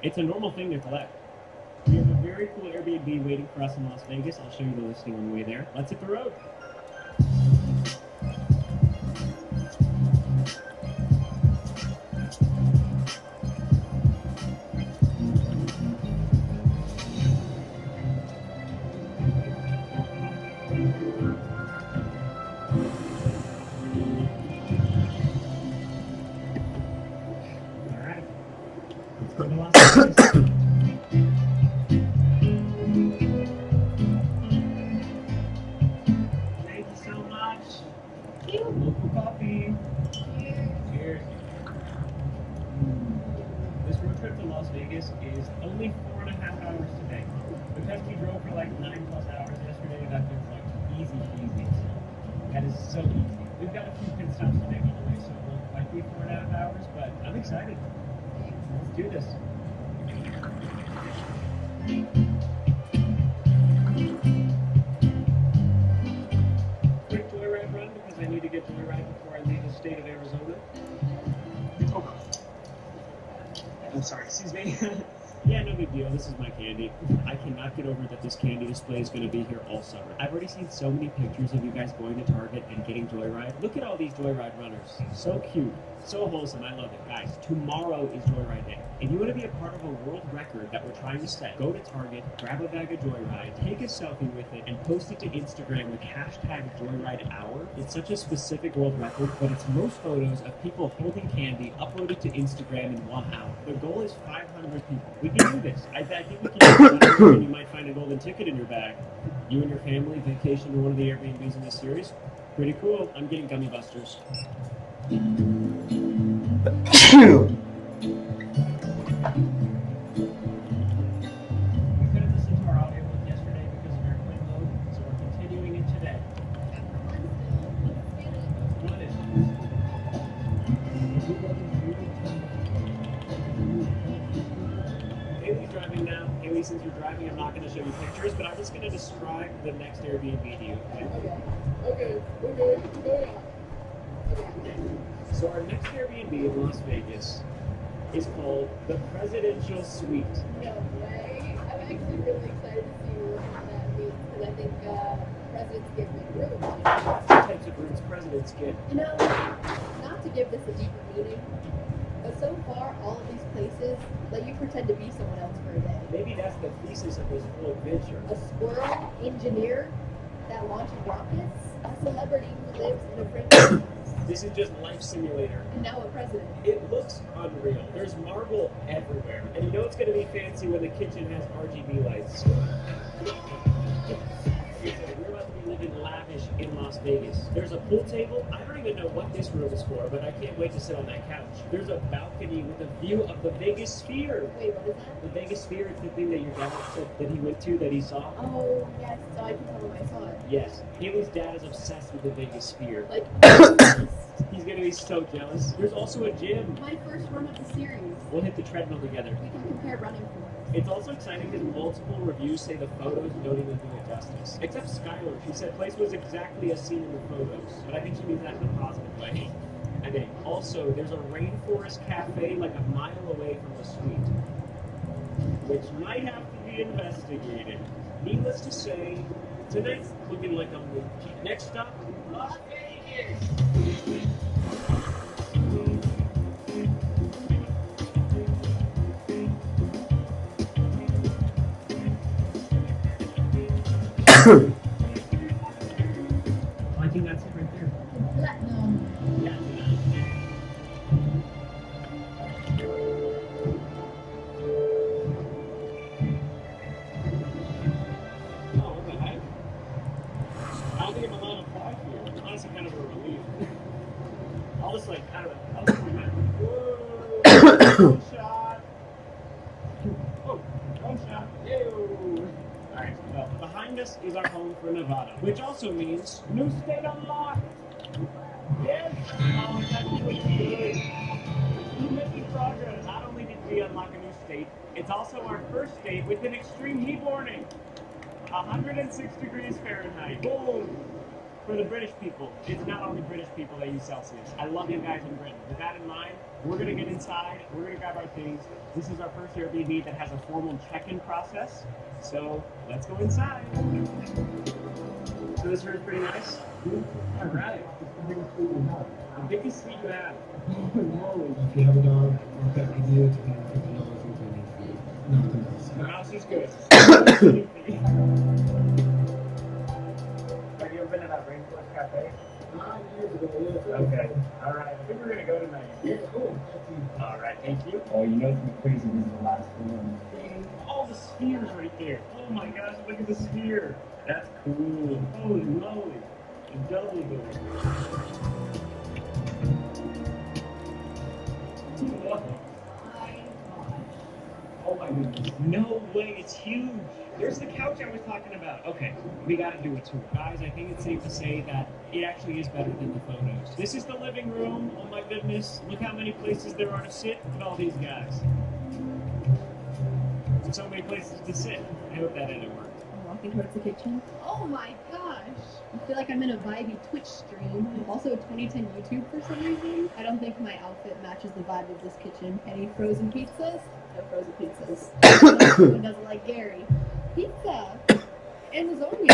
Speaker 9: It's a normal thing to collect. We have a very cool Airbnb waiting for us in Las Vegas. I'll show you the listing on the way there. Let's hit the road. Vegas is only 4.5 hours today. Because we drove for like 9+ hours yesterday, that feels like easy peasy. That is so easy. We've got a few pit stops today, by the way, so it won't quite be 4.5 hours, but I'm excited. Let's do this. Quick joyride run because I need to get joyride before I leave the state of Arizona. Oh. I'm sorry, excuse me. Yeah, no big deal. This is my candy. I cannot get over that this candy display is going to be here all summer. I've already seen so many pictures of you guys going to Target and getting Joyride. Look at all these Joyride runners. So cute. So wholesome. I love it. Guys, tomorrow is Joyride Day. If you want to be a part of a world record that we're trying to set, go to Target, grab a bag of Joyride, take a selfie with it, and post it to Instagram with #JoyrideHour. It's such a specific world record, but it's most photos of people holding candy uploaded to Instagram in 1 hour. The goal is 500 people. We can do this. I think we can do this, and you might find a golden ticket in your bag. You and your family vacation to one of the Airbnbs in this series. Pretty cool. I'm getting gummy busters. We couldn't listen to our audiobook yesterday because of airplane mode, so we're continuing it today. What is Haley's driving now. Haley, since you're driving, I'm not going to show you pictures, but I'm just going to describe the next Airbnb to you. Okay. So our next Airbnb in Las Vegas is called the Presidential Suite.
Speaker 10: No way. I'm actually really excited to see what that means because I think presidents get big rooms.
Speaker 9: What types of rooms presidents get?
Speaker 10: You know, not to give this a deeper meaning, but so far all of these places let you pretend to be someone else for a day.
Speaker 9: Maybe that's the thesis of this whole adventure.
Speaker 10: A squirrel engineer that launches rockets, a celebrity who lives in a friendly house,
Speaker 9: This is just Life Simulator.
Speaker 10: and now a president.
Speaker 9: It looks unreal. There's marble everywhere. And you know it's going to be fancy when the kitchen has RGB lights. We're about to be living lavish in Las Vegas. There's a pool table. I don't even know what this room is for, but I can't wait to sit on that couch. There's a balcony with a view of the Vegas Sphere.
Speaker 10: Wait, what is that?
Speaker 9: The Vegas Sphere is the thing that your dad said that he went to, that he saw.
Speaker 10: Oh, yes, so I can tell him I saw it.
Speaker 9: Yes. Haley's dad is obsessed with the Vegas Sphere.
Speaker 10: Like,
Speaker 9: He's going to be so jealous. There's also a gym.
Speaker 10: my first run of the series.
Speaker 9: We'll hit the treadmill together.
Speaker 10: We can compare running forms.
Speaker 9: It's also exciting because multiple reviews say the photos don't even do it justice. Except Skylar, she said place was exactly as seen in the photos. But I think she means that in a positive way. And then also, there's a rainforest cafe like a mile away from the suite, which might have to be investigated. Needless to say, tonight's looking like a movie. Next stop, Las Vegas! I think that's it right there.
Speaker 10: Platinum.
Speaker 9: Yeah. Oh, what the heck? I don't think I'm allowed to fly here. It's honestly kind of a relief. I'll just like, I don't know. I'll just remember. Whoa! One shot. Oh, one shot. Ew. Alright, well, behind us is our home for Nevada, which also means new state unlocked. Yes! Oh, that's really good. We're making progress. Not only did we unlock a new state, it's also our first state with an extreme heat warning. 106 degrees Fahrenheit. Boom! For the British people. It's not only British people that use Celsius. I love you guys in Britain. With that in mind, we're going to get inside. We're going to grab our things. This is our first Airbnb that has a formal check-in process. So let's go inside. So this room is pretty nice. All right.
Speaker 2: The biggest food we have.
Speaker 9: The biggest suite you have.
Speaker 2: Holy
Speaker 6: If you have a dog, our pet could do it, $250 including fees. Nothing else.
Speaker 9: The mouse is good. Have you ever been to that Rainforest Cafe?
Speaker 6: 9 years ago, yes.
Speaker 9: Okay. All right. I think we're gonna go tonight.
Speaker 6: Yeah, cool.
Speaker 9: All right. Thank you.
Speaker 1: Oh, you know it's gonna be crazy. This is the last one.
Speaker 9: All the spheres right there. Oh my gosh! Look at the sphere. That's cool. Holy moly! A double goal. Whoa. Oh goodness. No way, it's huge. There's the couch I was talking about. Okay, we gotta do a tour. Guys, I think it's safe to say that it actually is better than the photos. This is the living room. Oh my goodness. Look how many places there are to sit. Look at all these guys. So many places to sit. I hope that edit worked.
Speaker 10: I'm walking towards the kitchen. Oh my gosh! I feel like I'm in a vibey Twitch stream. Also 2010 YouTube for some reason. I don't think my outfit matches the vibe of this kitchen. Any frozen pizzas? No frozen pizzas. Who doesn't like Gary? Pizza! And lasagna!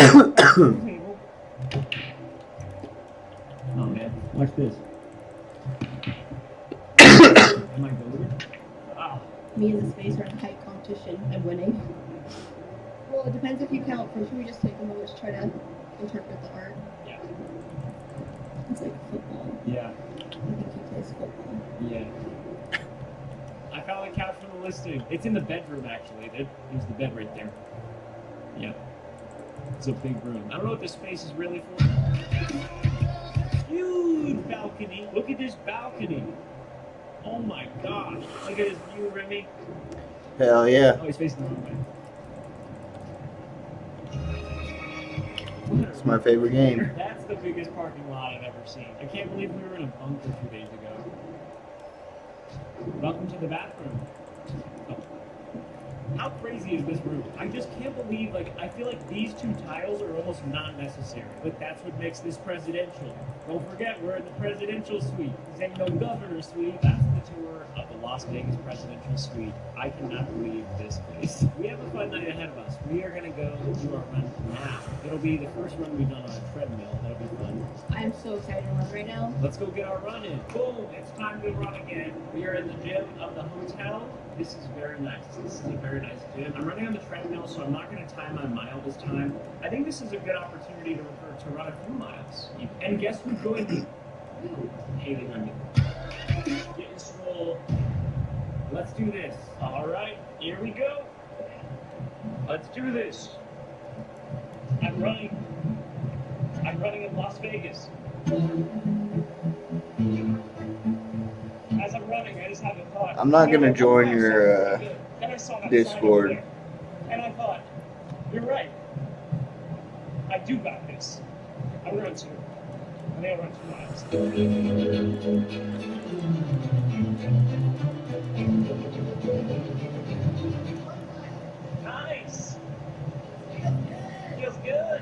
Speaker 9: Oh man, watch this. Am I goaded? Ah.
Speaker 10: Me and the space are in a height competition. I'm winning. Well, it depends if you count from. Should we just take a moment to try to interpret the art?
Speaker 9: Yeah.
Speaker 10: It's like football.
Speaker 9: Yeah.
Speaker 10: I think he plays football.
Speaker 9: Yeah. I found the couch from the listing. It's in the bedroom, actually. There's the bed right there. Yeah. It's a big room. I don't know what this space is really for. Huge balcony. Look at this balcony. Oh my gosh. Look at his view, Remy.
Speaker 11: Hell yeah.
Speaker 9: Oh, he's facing the wrong way.
Speaker 11: It's my favorite game.
Speaker 9: That's the biggest parking lot I've ever seen. I can't believe we were in a bunker 2 days ago. Welcome to the bathroom. Oh. How crazy is this room? I just can't believe, like, I feel like these two tiles are almost not necessary. But that's what makes this presidential. Don't forget, we're in the presidential suite. This ain't no governor suite. That's the tour of the Las Vegas presidential suite. I cannot believe this place. We have a fun night ahead of us. We are going to go do our run now. It'll be the first run we've done on a treadmill. That'll be fun.
Speaker 10: I am so excited to run right now.
Speaker 9: Let's go get our run in. Boom, it's time to run again. We are in the gym of the hotel. This is very nice. This is a very nice gym. I'm running on the treadmill, so I'm not going to time my mile this time. I think this is a good opportunity to run a few miles. And guess who joined me? Haley Remy. Getting swole. Let's do this. All right, here we go. Let's do this. I'm running in Las Vegas. As I'm running, I just have a thought.
Speaker 11: I'm not gonna join your
Speaker 9: Then I saw that sign over
Speaker 11: Discord.
Speaker 9: there, and I thought, you're right. I do got this. I'll run 2. I think I'll run 2 miles. Nice. Feels good.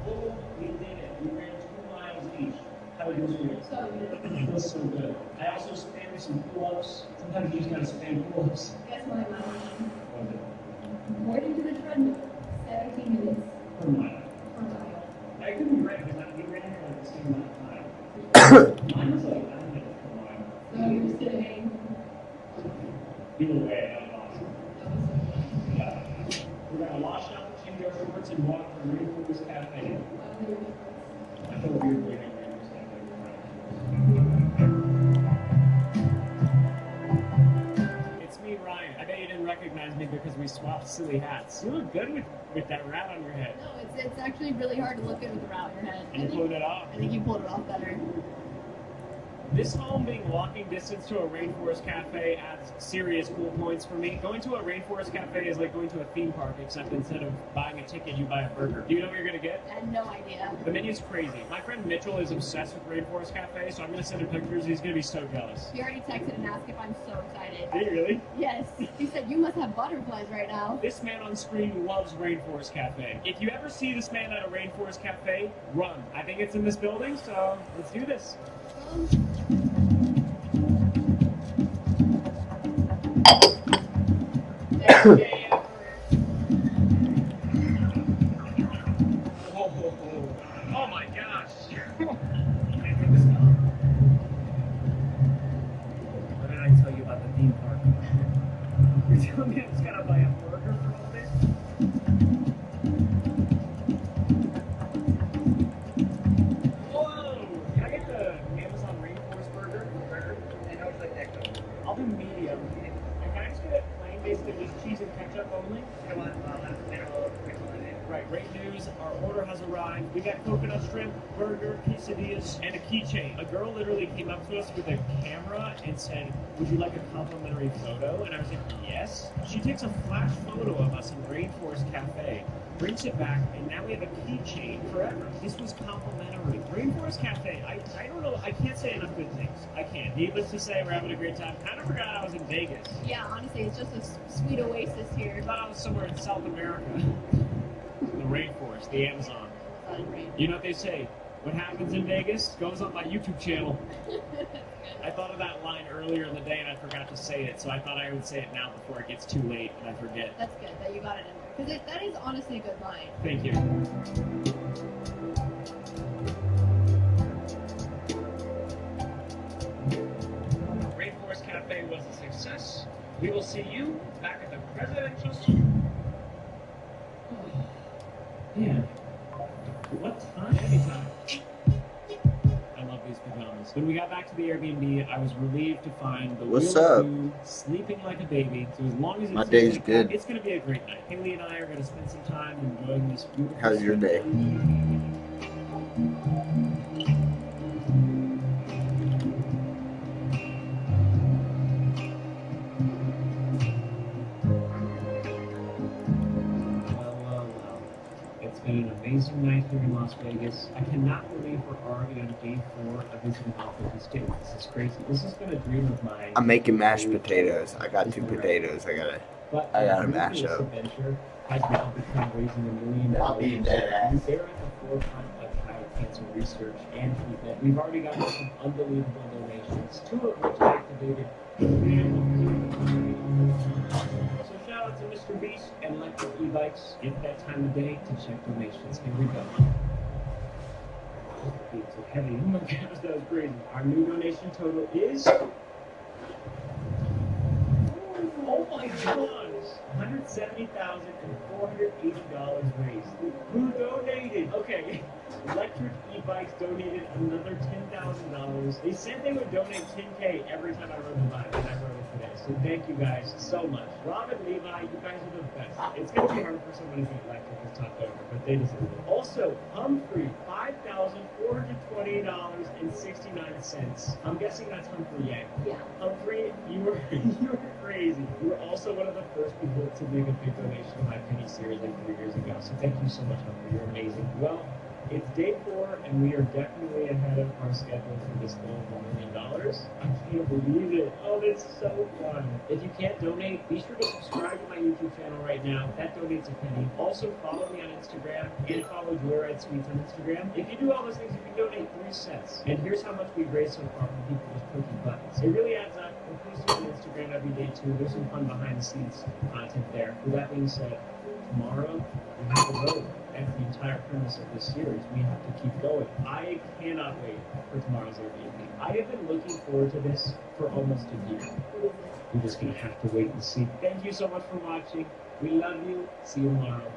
Speaker 9: Oh, we did it. We ran 2 miles each. How did you feel?
Speaker 10: So good.
Speaker 9: It was so good. I also spammed some pull-ups. Sometimes you just gotta spam pull-ups.
Speaker 10: Guess what I'm on? According to the treadmill, 17 minutes
Speaker 9: Per mile.
Speaker 10: per mile.
Speaker 9: I could be right because we ran here like the same amount of time. Mine was like 9 minutes per mile.
Speaker 10: So you're saying
Speaker 9: Either way, that was awesome. Yeah. We're gonna wash up, change our shorts, and walk from Rainforest Cafe. I feel weird waiting at Rainforest Cafe. It's me, Ryan. I bet you didn't recognize me because we swapped silly hats. You look good with that rat on your head.
Speaker 10: no, it's actually really hard to look good with the route in your head.
Speaker 9: And you pulled it off.
Speaker 10: I think you pulled it off better.
Speaker 9: This home being walking distance to a Rainforest Cafe adds serious cool points for me. Going to a Rainforest Cafe is like going to a theme park, except instead of buying a ticket, you buy a burger. Do you know what you're going to get?
Speaker 10: I had no idea.
Speaker 9: The menu's crazy. My friend Mitchell is obsessed with Rainforest Cafe, so I'm going to send him pictures. He's going to be so jealous.
Speaker 10: He already texted and asked if I'm so excited.
Speaker 9: Did he really?
Speaker 10: Yes. He said, you must have butterflies right now.
Speaker 9: This man on screen loves Rainforest Cafe. If you ever see this man at a Rainforest Cafe, run. I think it's in this building, so let's do this. Oh my gosh. What did I tell you about the theme park? You're telling me I just gotta buy a burger for all this? Whoa! Can I get the Amazon Rainforest burger?
Speaker 12: And how would you like that go?
Speaker 9: I'll do medium. And can I just get it plain, basically just cheese and ketchup only?
Speaker 12: I want tomato,
Speaker 9: right, great news. Our order has arrived. We got coconut shrimp, burger, quesadillas, and a keychain. A girl literally came up to us with a camera and said, "Would you like a complimentary photo?" And I was like, "Yes." She takes a flash photo of us in Rainforest Cafe, brings it back, and now we have a keychain forever. This was complimentary. Rainforest Cafe, I don't know, I can't say enough good things. I can't. Needless to say, we're having a great time. Kind of forgot I was in Vegas.
Speaker 10: Yeah, honestly, it's just a sweet oasis here.
Speaker 9: I thought I was somewhere in South America. The rainforest, the Amazon.
Speaker 10: Right.
Speaker 9: You know what they say? What happens in Vegas goes on my YouTube channel. I thought of that line earlier in the day and I forgot to say it, so I thought I would say it now before it gets too late and I forget.
Speaker 10: That's good that you got it in there. Because that is honestly a good line.
Speaker 9: Thank you. Rainforest Cafe was a success. We will see you back at the presidential suite. Man, what time? Anytime. I love these pajamas. When we got back to the Airbnb, I was relieved to find the
Speaker 11: What's
Speaker 9: Wheel of
Speaker 11: up?
Speaker 9: Blue sleeping like a baby. So as long as it's
Speaker 11: My day's good.
Speaker 9: it's going to be a great night. Haley and I are going to spend some time enjoying this beautiful.
Speaker 11: How's your day?
Speaker 9: Well. It's been an amazing night here in Las Vegas. I cannot believe we're already on day 4 of visiting all 50 states. This is crazy. This has been a dream of mine.
Speaker 11: I'm making mashed potatoes. I got 2 potatoes. I gotta mash up.
Speaker 9: Adventure has now become raising $1 million.
Speaker 11: I'll be dead ass.
Speaker 9: They're at the forefront of child cancer research and treatment. We've already gotten some unbelievable donations, 2 of which activated. So shout out to Mr. Beast and Electric E-Bikes. It's that time of day to check donations. Here we go. It's so heavy. Oh my gosh, that was crazy. Our new donation total is... Oh my gosh! $170,480 raised. Who donated? Okay. Electric E-Bikes donated another $10,000. They said they would donate $10K every time I rode the bike, and I rode it today. So thank you guys so much. Rob and Levi, you guys are the best. It's going to be hard for someone to beat electric this top over, but they deserve it. Also, Humphrey, $5,420.69. I'm guessing that's Humphrey Yang.
Speaker 10: Yeah.
Speaker 9: Humphrey, you were crazy. You were also one of the first people to make a big donation to my penny series like 3 years ago. So thank you so much, Humphrey. You're amazing. Well, it's day 4, and we are definitely ahead of our schedule for this goal of $1 million. I can't believe it. Oh, that's so fun. If you can't donate, be sure to subscribe to my YouTube channel right now. That donates a penny. Also, follow me on Instagram and follow Sweets on Instagram. If you do all those things, you can donate 3 cents. And here's how much we've raised so far from people just clicking buttons. It really adds up. We're posting on Instagram every day, too. There's some fun behind-the-scenes content there. With that being said, tomorrow, we have to go. That's the entire premise of this series. We have to keep going. I cannot wait for tomorrow's Airbnb. I have been looking forward to this for almost a year. We're just going to have to wait and see. Thank you so much for watching. We love you. See you tomorrow.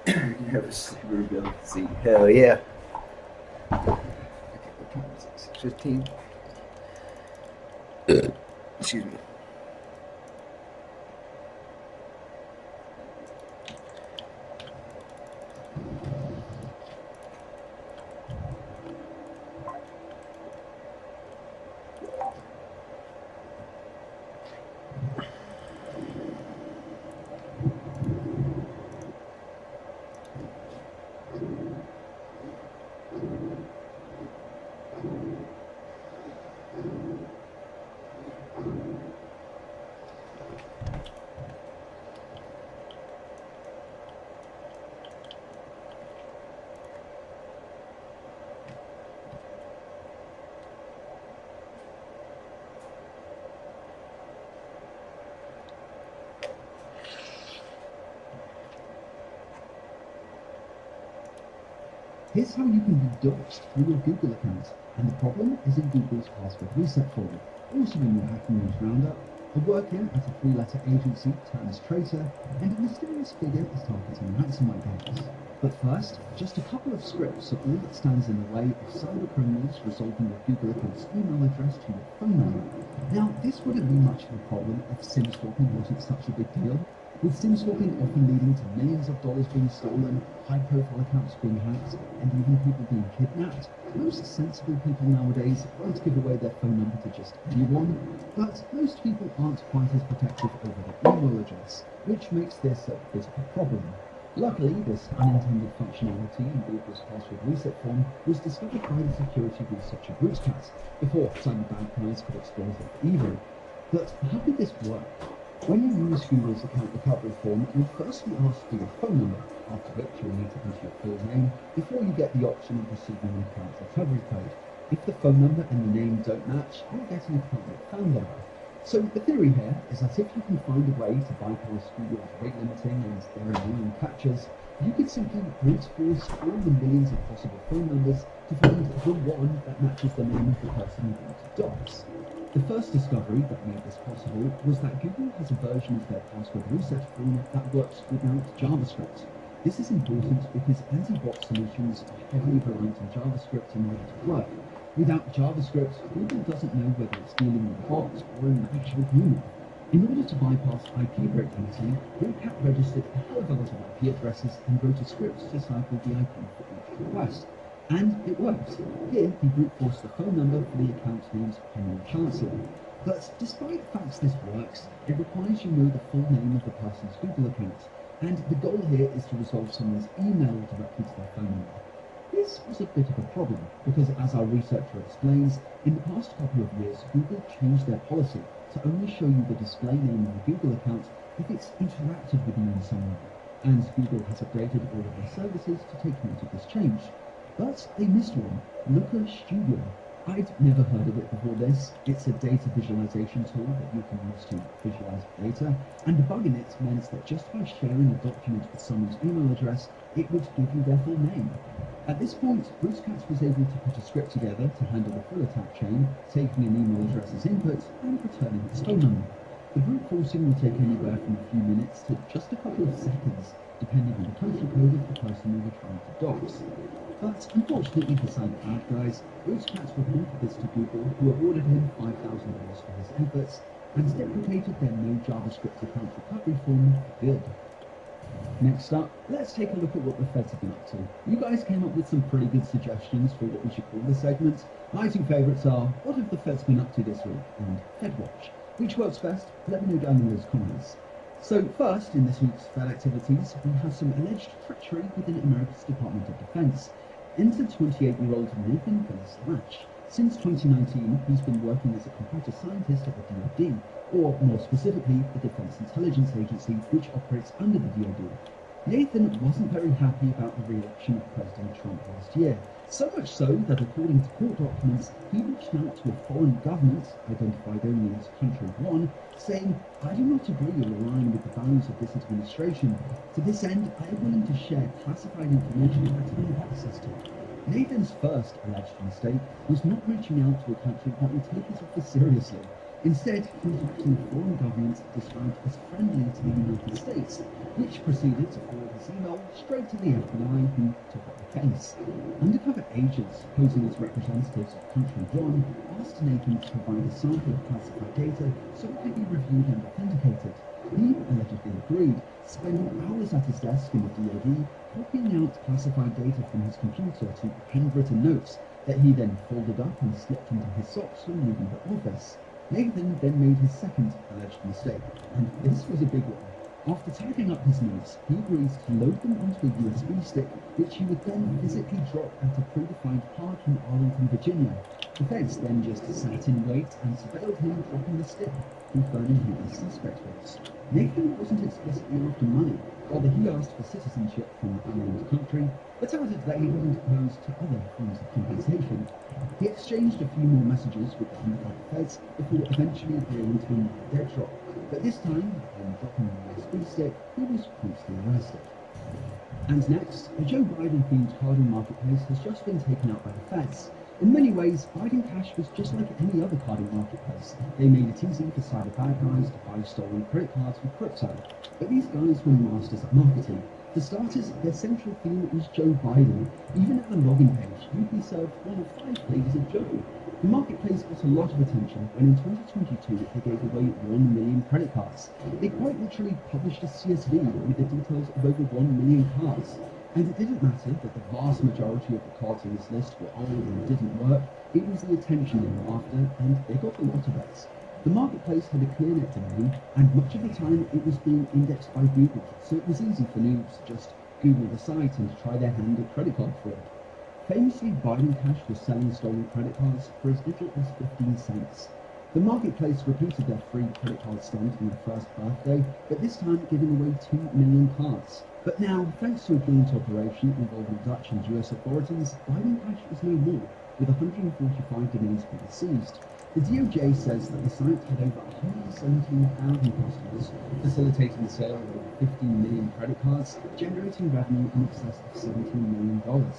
Speaker 11: You have a sleeper ability seat. Hell yeah. Okay, what time is it? 6:15? Excuse me.
Speaker 2: Here's how you can be doxed through your Google account, and the problem is in Google's password reset form. Also in your Hacking News Roundup, a worker at a 3-letter agency turns traitor, and a mysterious figure is targeting ransomware games. But first, just a couple of scripts are all that stands in the way of cyber criminals resolving your Google account's email address to your phone number. Now, this wouldn't be much of a problem if SIM swapping wasn't such a big deal. With SIM swapping often leading to millions of dollars being stolen, high-profile accounts being hacked, and even people being kidnapped, most sensible people nowadays won't give away their phone number to just anyone, but most people aren't quite as protective over their email address, which makes this a bit of a problem. Luckily, this unintended functionality in Google's password reset form was discovered by the security researcher Brucecat before some bad guys could exploit it for evil. But how did this work? When you use Google's account recovery form, you'll first be asked for your phone number, after which you'll need to enter your full name before you get the option of receiving an account recovery code. If the phone number and the name don't match, you'll get an account not found error. So the theory here is that if you can find a way to bypass Google's rate limiting and their annoying captures, you could simply brute force all the millions of possible phone numbers to find the one that matches the name of the person you want to dox. The first discovery that made this possible was that Google has a version of their password reset form that works without JavaScript. This is important because anti-bot solutions are heavily reliant on JavaScript in order to work. Without JavaScript, Google doesn't know whether it's dealing with a bot or an actual human. In order to bypass IP rate limiting, Brucecat registered a hell of a lot of IP addresses and wrote a script to cycle the IP for each request. And it worked. Here, he brute forced the phone number for the account named Henry Chancellor. But despite the fact this works, it requires you know the full name of the person's Google account, and the goal here is to resolve someone's email directly to their phone number. This was a bit of a problem, because as our researcher explains, in the past couple of years, Google changed their policy to only show you the display name of the Google account if it's interacted with you in some way, and Google has updated all of their services to take note of this change. But they missed one, Looker Studio. I'd never heard of it before this. It's a data visualization tool that you can use to visualize data, and the bug in it meant that just by sharing a document with someone's email address, it would give you their full name. At this point, Brucecat was able to put a script together to handle the full attack chain, taking an email address as input and returning its phone number. The brute forcing will take anywhere from a few minutes to just a couple of seconds, depending on the postal code of the person you were trying to dox. But unfortunately for some bad guys, Brucecat reported this to Google, who awarded him $5,000 for his efforts and deprecated their no JavaScript account recovery form for good. Next up, let's take a look at what the feds have been up to. You guys came up with some pretty good suggestions for what we should call this segment. My two favourites are, what have the feds been up to this week, and FedWatch. Which works best? Let me know down in those comments. So first, in this week's Fed activities, we have some alleged treachery within America's Department of Defense. Enter 28-year-old Nathan Phillips-Latch. Since 2019, he's been working as a computer scientist at the DoD, or more specifically, the Defense Intelligence Agency, which operates under the DoD.
Speaker 13: Nathan wasn't very happy about the re-election of President Trump last year, so much so that according to court documents, he reached out to a foreign government, identified only as Country 1, saying, "I do not agree or align with the values of this administration. To this end, I am willing to share classified information that I have access to." Nathan's first alleged mistake was not reaching out to a country that would take his office seriously. Instead, contacting a foreign government described as friendly to the United States, which proceeded to forward his email straight to the FBI, who took up the case. Undercover agents, posing as representatives of Country 1, asked Nathan to provide a sample of classified data so it could be reviewed and authenticated. He allegedly agreed, spending hours at his desk in the DoD, copying out classified data from his computer to handwritten notes that he then folded up and slipped into his socks when leaving the office. Nathan then made his second alleged mistake, and this was a big one. After typing up his notes, he agrees to load them onto a USB stick, which he would then physically drop at a predefined park in Arlington, Virginia. The feds then just sat in wait and surveilled him dropping the stick, confirming who the suspect was. Nathan wasn't explicitly after money, rather he asked for citizenship from the unnamed country, but added that he wasn't opposed to other forms of compensation. He exchanged a few more messages with the undercover feds before eventually agreeing to a dead drop, but this time, when dropping the USB stick, he was promptly arrested. And next, the Joe Biden-themed carding marketplace has just been taken out by the feds. In many ways, Biden Cash was just like any other carding marketplace. They made it easy for cyber bad guys to buy stolen credit cards with crypto. But these guys were masters at marketing. For starters, their central theme was Joe Biden. Even at the login page, you'd be served one of 5 pages of Joe. The marketplace got a lot of attention when in 2022 they gave away 1 million credit cards. They quite literally published a CSV with the details of over 1 million cards. And it didn't matter that the vast majority of the cards on this list were old and didn't work, it was the attention they were after, and they got a lot of it. The marketplace had a clear net domain, and much of the time it was being indexed by Google, so it was easy for noobs to just Google the site and try their hand at credit card fraud. Famously, Biden Cash was selling stolen credit cards for as little as 15 cents. The marketplace repeated their free credit card stunt on their first birthday, but this time giving away 2 million cards. But now, thanks to a joint operation involving Dutch and US authorities, Biden Cash is no more, with 145 domains being seized. The DOJ says that the site had over 117,000 customers, facilitating the sale of over 15 million credit cards, generating revenue in excess of $17 million.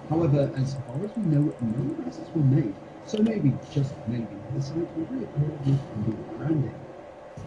Speaker 13: However, as far as we know, no arrests were made, so maybe, just maybe, the site will reappear with new branding.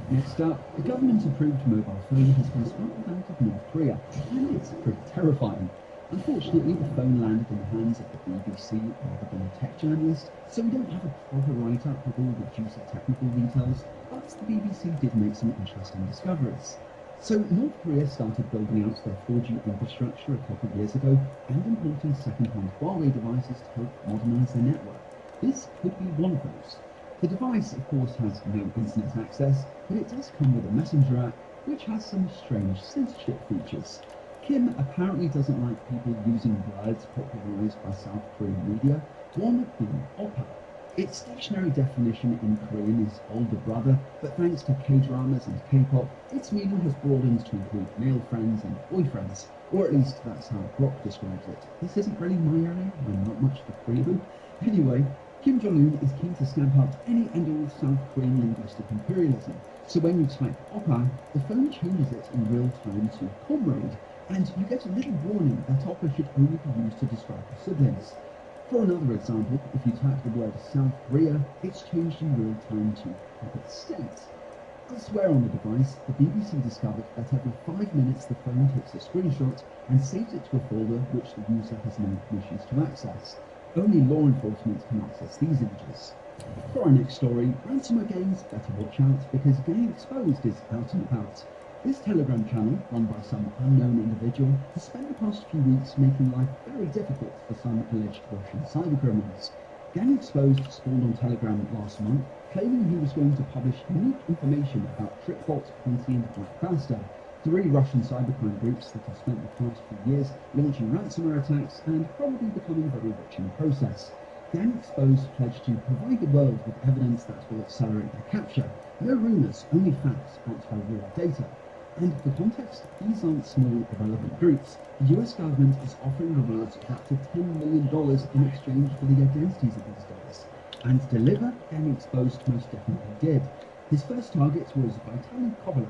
Speaker 13: Next up, the government-approved mobile phone has been smuggled out of North Korea, and it's pretty terrifying. Unfortunately, the phone landed in the hands of the BBC rather than a tech journalist, so we don't have a proper write-up with all the juicy technical details, but the BBC did make some interesting discoveries. So North Korea started building out their 4G infrastructure a couple of years ago and importing second-hand Huawei devices to help modernize their network. This could be one of those. The device, of course, has no internet access, but it does come with a messenger app, which has some strange censorship features. Kim apparently doesn't like people using words popularized by South Korean media, one being oppa. Its dictionary definition in Korean is older brother, but thanks to K-dramas and K-pop, its meaning has broadened to include male friends and boyfriends, or at least that's how Brock describes it. This isn't really my area, I'm not much for Korean. Anyway, Kim Jong-un is keen to stamp out any and all South Korean linguistic imperialism, so when you type oppa, the phone changes it in real time to comrade, and you get a little warning that oppa should only be used to describe your siblings. For another example, if you type the word South Korea, it's changed in real time to puppet state. Elsewhere on the device, the BBC discovered that every 5 minutes the phone takes a screenshot and saves it to a folder which the user has no permissions to access. Only law enforcement can access these images. For our next story, ransomware gangs better watch out because Gang Exposed is out and about. This Telegram channel, run by some unknown individual, has spent the past few weeks making life very difficult for some alleged Russian cybercriminals. Gang Exposed spawned on Telegram last month, claiming he was going to publish unique information about TrickBot, Ponzi and Blackbuster, 3 Russian cybercrime groups that have spent the past few years launching ransomware attacks and probably becoming very rich in the process. Gang Exposed pledged to provide the world with evidence that will accelerate their capture. No rumours, only facts backed by real data. And for context, these aren't small irrelevant groups. The US government is offering rewards of up to $10 million in exchange for the identities of these guys. And to deliver, getting exposed most definitely did. His first target was Vitaly Kovalov,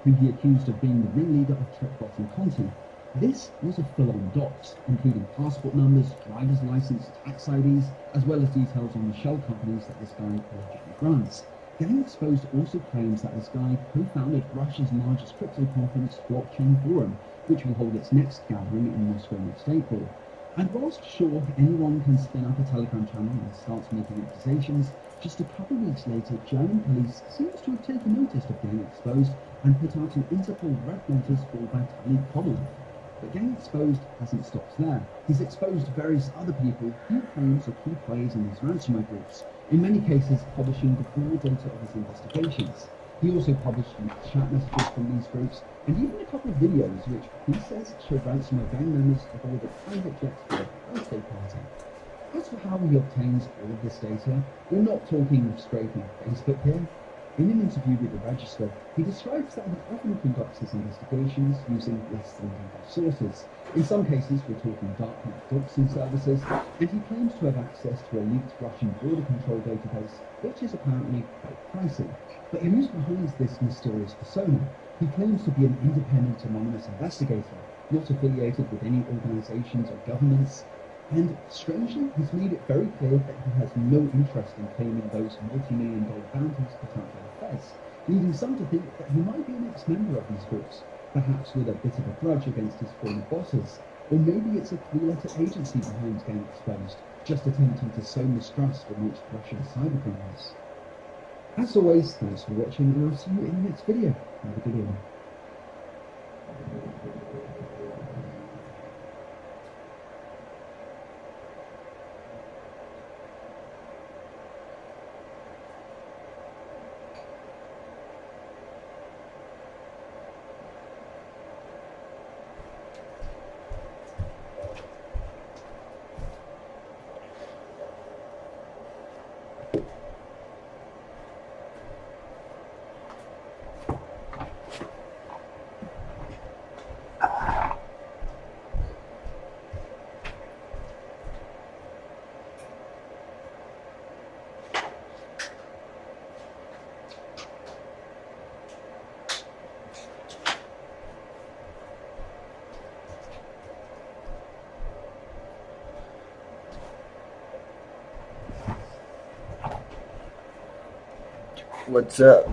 Speaker 13: who he accused of being the ringleader of Trickbot and Conti. This was a full-on dox, including passport numbers, driver's license, tax IDs, as well as details on the shell companies that this guy allegedly runs. Getting Exposed also claims that this guy co-founded Russia's largest crypto conference, Blockchain Forum, which will hold its next gathering in Moscow next April. And whilst sure anyone can spin up a Telegram channel and start making accusations, just a couple of weeks later, German police seems to have taken notice of Getting Exposed and put out an Interpol red notice for Vitaly Kovalov. But Getting Exposed hasn't stopped there. He's exposed various other people he claims are key players in these ransomware groups, in many cases publishing the full data of his investigations. He also published chat messages from these groups, and even a couple of videos which he says show ransomware gang members aboard a private jet for a birthday party. As for how he obtains all of this data, we're not talking of scraping Facebook here. In an interview with the Register, he describes that he often conducts his investigations using less than legal sources. In some cases, we're talking darknet doxing services, and he claims to have access to a leaked Russian border control database, which is apparently quite pricey. But who's behind this mysterious persona? He claims to be an independent, anonymous investigator, not affiliated with any organizations or governments. And strangely, he's made it very clear that he has no interest in claiming those multi-million-dollar bounties put out by the feds, leading some to think that he might be an ex-member of these groups, perhaps with a bit of a grudge against his former bosses, or maybe it's a three-letter agency behind Getting Exposed, just attempting to sow mistrust amongst Russian cybercriminals. As always, thanks for watching, and I'll see you in the next video. Have a good one.
Speaker 11: What's up?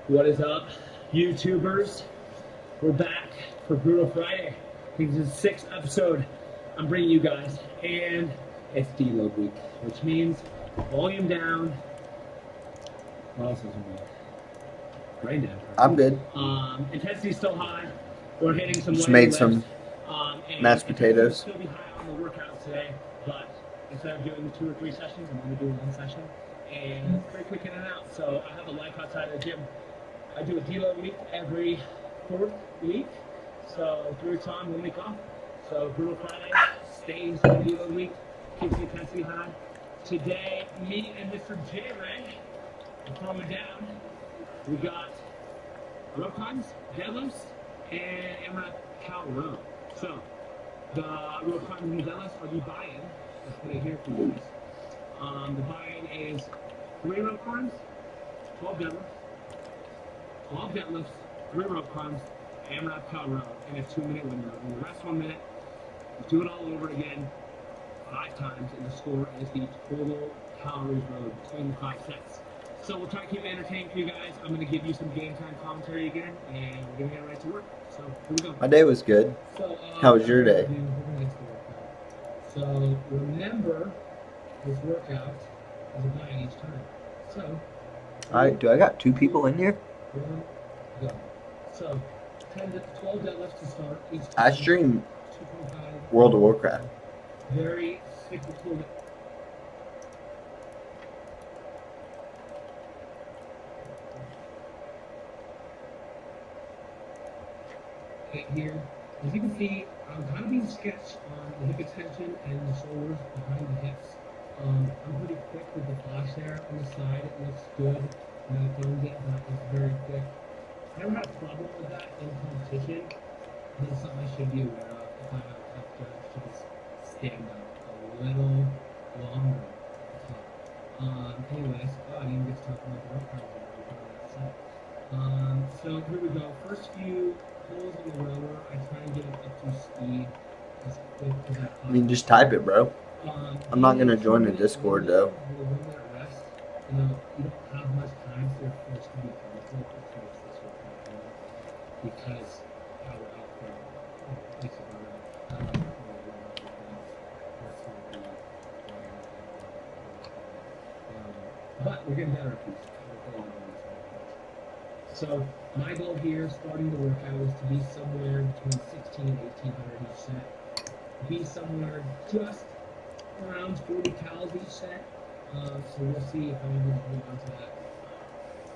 Speaker 14: What is up, YouTubers? We're back for Brutal Friday. I think this is the 6th episode I'm bringing you guys, and it's deload week, which means volume down. What else is week? Brain down.
Speaker 11: I'm good.
Speaker 14: Intensity's still high. We're hitting some.
Speaker 11: Just
Speaker 14: lighter
Speaker 11: made
Speaker 14: lifts.
Speaker 11: some mashed potatoes.
Speaker 14: Still be high on the workout today, but instead of doing 2 or 3 sessions, I'm only doing 1 session, and it's very quick in and out. So I have a life outside of the gym. I do a deload week every 4th week, so 3 weeks on, 1 week off. So Brutal Friday stays the deload week, keeps the intensity high. Today, me and Mr. J-Ray are throwing down. We got row climbs, deadlifts, and AMRAP cow row. So the row climbs and deadlifts are the buy-in. Let's put it here for you guys. The buy-in is 3 row climbs, 12 deadlifts, 12 deadlifts, 3 row climbs, AMRAP cow row in a 2-minute window. In the rest 1 minute, do it all over again 5 times, and the score is the total calories burned between the 5 sets. So we'll try to keep it entertaining for you guys. I'm going to give you some game time commentary again, and we're going to get right to work. So here we go.
Speaker 11: My day was good.
Speaker 14: So,
Speaker 11: how was your day?
Speaker 14: So remember, this workout as a blind each time. So,
Speaker 11: Alright, do I got 2 people in here?
Speaker 14: 1, go. So, 10 to 12 deadlifts to start each time.
Speaker 11: I stream
Speaker 14: 225.
Speaker 11: World of Warcraft.
Speaker 14: Very cyclical. Okay, here, as you can see, I'm kind of being sketched on the hip extension and the shoulders behind the hips. I'm pretty quick with the flash there on the side. It looks good. You know, filmed it, but it's very quick. I never had a problem with that in competition, but it's something I should be aware of if I have to just stand up a little longer. Anyways, I didn't even get to talk about the rope climbs. So here we go. First few pulls on the rower, I try and get it up to speed as quick as I possibly.
Speaker 11: I mean, just type it, bro. I'm not gonna join the Discord though.
Speaker 14: With a 1 minute rest, you know, you don't have much time, so you're forced to be careful towards this workout, because our output takes a burnout. But we're getting better at these. So my goal here, starting the workout, is to be somewhere between 16 and 1800 each set. Be somewhere just around 40 calories each set. So we'll see if I'm able to hold on to that.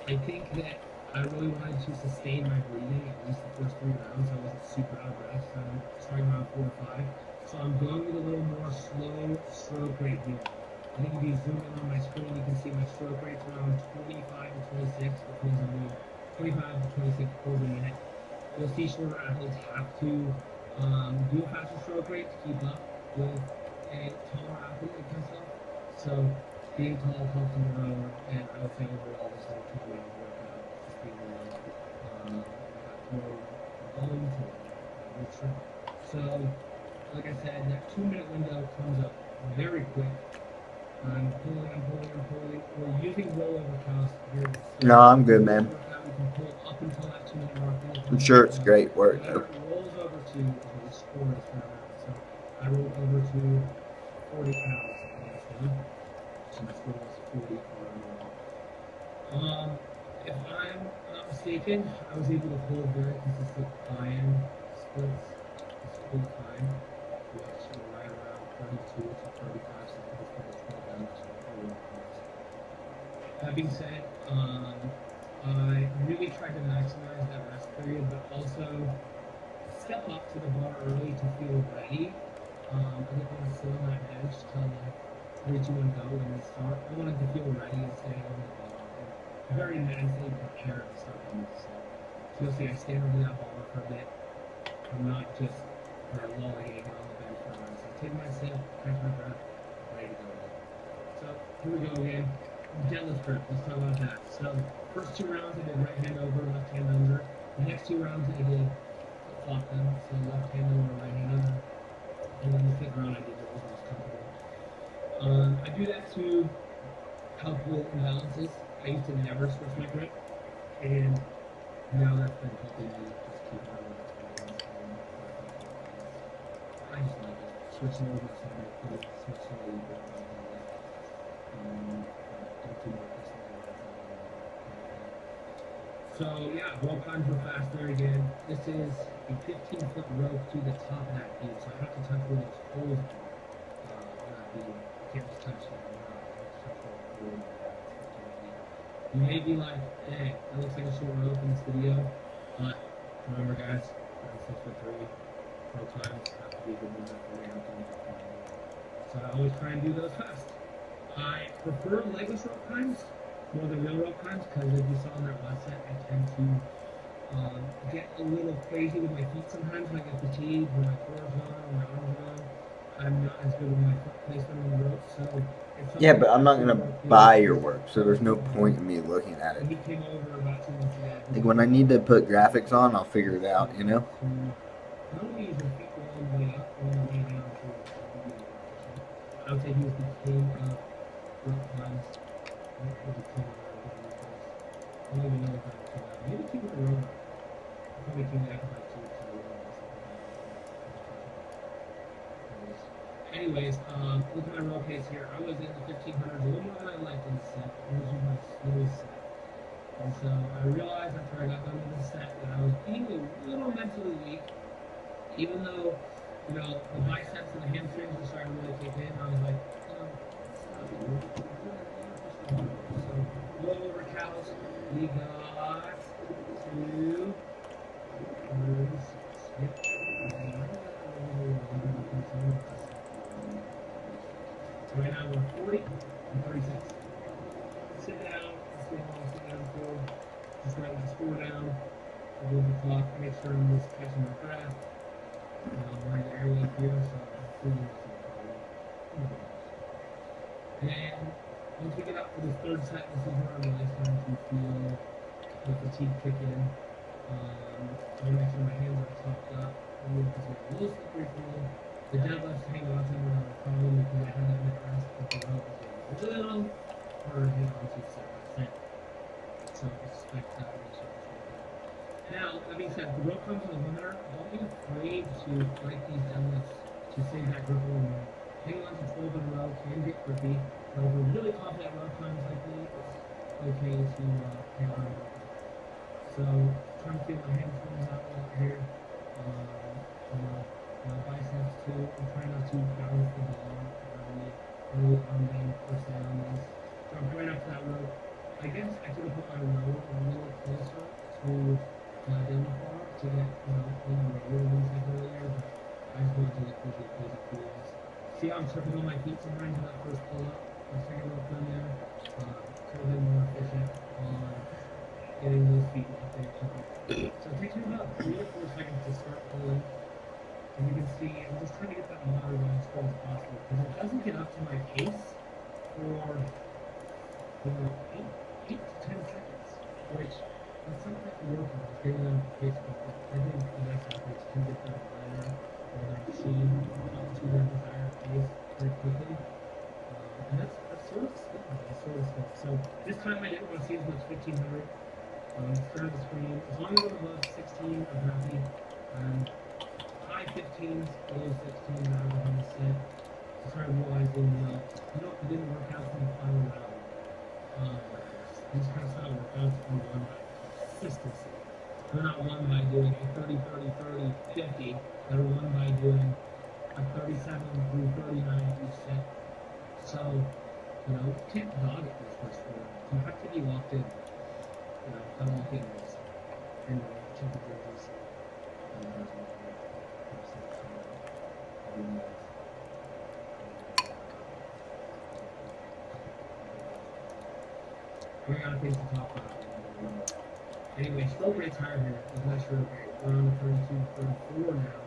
Speaker 14: I think that I really wanted to sustain my breathing at least the first 3 rounds. I wasn't super out of breath, so I'm starting around 4 or 5. So I'm going with a little more slow stroke rate here. I think if you zoom in on my screen, you can see my stroke rate's around 25 to 26, which means I'm doing 25 to 26 pulls a minute. You'll see shorter athletes have to do a faster stroke rate to keep up with a taller athlete like myself. So being tall helps in the rower, and I would say overall this whole 2 round workout just being more volume to it. So like I said, that 2 minute window comes up very quick. I'm pulling. We're using rollover cows here.
Speaker 11: No, I'm good, man.
Speaker 14: We can pull up until that 2 minute mark.
Speaker 11: I'm sure it's great work though.
Speaker 14: It rolls over to the score is for that. So I rolled over to 40 cows on this one. So my score was 40 for if I'm not mistaken, I was able to pull very consistent iron splits this whole time, which were right around 32 to 35 seconds for the 12 rounds. That being said, I really tried to maximize that rest period, but also step up to the bar early to feel ready. I didn't want to sit on that bench till like 3, 2, 1 go when we start. I wanted to feel ready and stay on the bar. And very mentally prepared to start on this. So you'll see I stand over that bar for a bit. I'm not just lollying on the bench for a while. So I take my sip, catch my breath, ready to go again. So here we go again. Deadlift grip, let's talk about that. So first 2 rounds I did right hand over, left hand under. The next 2 rounds I did flop them, so left hand over, right hand under. And then the 5th round I did what was most comfortable. I do that to help with imbalances. I used to never switch my grip, and now that's been helping me just keep my balance. I just like it. Switching over to my grip, switching over to So yeah, rope climbs real fast there again. This is a 15-foot rope to the top of that beam, so I have to touch where those holes are on that beam. I can't just touch that. You may be like, hey, that looks like a short rope in this video, but remember guys, I'm 6'3", rope climbs have to be a good movement for me. So I always try and do those fast. I prefer legless rope climbs more than real rope climbs because, as you saw in that last set, I tend to get a little crazy with my feet sometimes when I get fatigued, when my core is gone, when my arms are gone. I'm not as good with my foot placement on the rope, so
Speaker 11: yeah, but I'm not gonna buy your work, so there's no point in me looking at it.
Speaker 14: He came over about 2 months ago.
Speaker 11: Like when I need to put graphics on, I'll figure it out, you know?
Speaker 14: Not only is your feet all the way up, all the way down to I would say he was the king of rope climbs. I don't even know if that was maybe king of the rope. Probably king of the acrobat too. anyways, look at my roll case here. I was in the 1500s, a little more than I liked in the set. This was my slowest set. And so I realized after I got done with the set that I was being a little mentally weak, even though, you know, the biceps and the hamstrings were starting to really kick in. I was like, you know, stop it. So, roll over cows. We got 2, 3, 6, yep. So right now we're 40 and 36. Sit down, sit down for, just write the score down, a little bit clock, make sure I'm just catching my breath. We're in the airway here, so I'm feeling and once we get up for this third set, this is where I'm really starting to feel the fatigue kick in. I want to make sure my hands are topped up. Because we're a little slippery for me. The deadlifts hang on to them are a problem because I had that in the past, but the rope is a little harder to hang on to set by set. So expect that to be now, that being said, the rope comes with a limiter. Don't be afraid to break these deadlifts to save that grip a little more. Hang on to 12 in a row can get grippy. But if we're really confident rope times like me, it's okay to hang on. So, trying to feel my hamstrings out a lot here. My biceps too. I'm trying not to balance the ball early arm band first down on these. So I'm going up to that rope. I guess I could have put my rope a little closer to down the bar to get, you know, in the road one second earlier, but I just wanted to get visually crazy for you guys. See how I'm tripping on my feet sometimes in that first pull up? My second rope down there. Could have been more efficient on getting those feet up there quicker. So it takes me about 3 to 4 seconds to start pulling. And you can see I'm just trying to get that moderate as slow as possible because it doesn't get up to my pace for 8 to 10 seconds, which that's something I can work on, getting on pace. I think the next athletes can get that higher or their machine up to their desired pace very quickly. And that's sort of skill. That's sort of skill. So this time I didn't want to see as much 1500. Start the screen. As long as I'm above 16, I'm happy. High 15s, below 16s, I was on the set. I started realizing, it didn't work out for the final round. These kind of style workouts are won by consistency. They're not won by doing a 30, 30, 30, 50. They're won by doing a 37 through 39 each set. So, you can't dog it this first round. You have to be locked in. I'm looking at this. And check the jerseys. We're gonna face the top round. Anyway, stroke rate's higher here. Is my stroke rate. We're on the 32, 34 now.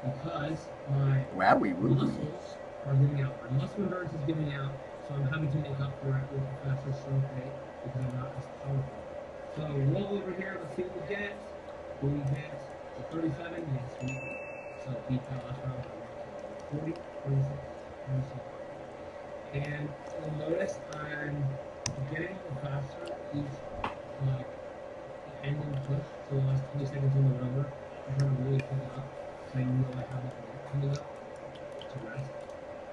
Speaker 14: Because my muscles are giving out. My muscle endurance is giving out. So I'm having to make up for it with a faster stroke rate because I'm not as powerful. So roll over here, let's see what we get. Will we get the 37? Yes, we do. So beat that last round by 40, 46, 46. And you'll notice I'm getting a little faster each ending push. So the last 20 seconds on the rubber, I'm trying to really pick it up. So I know I have it coming up to rest.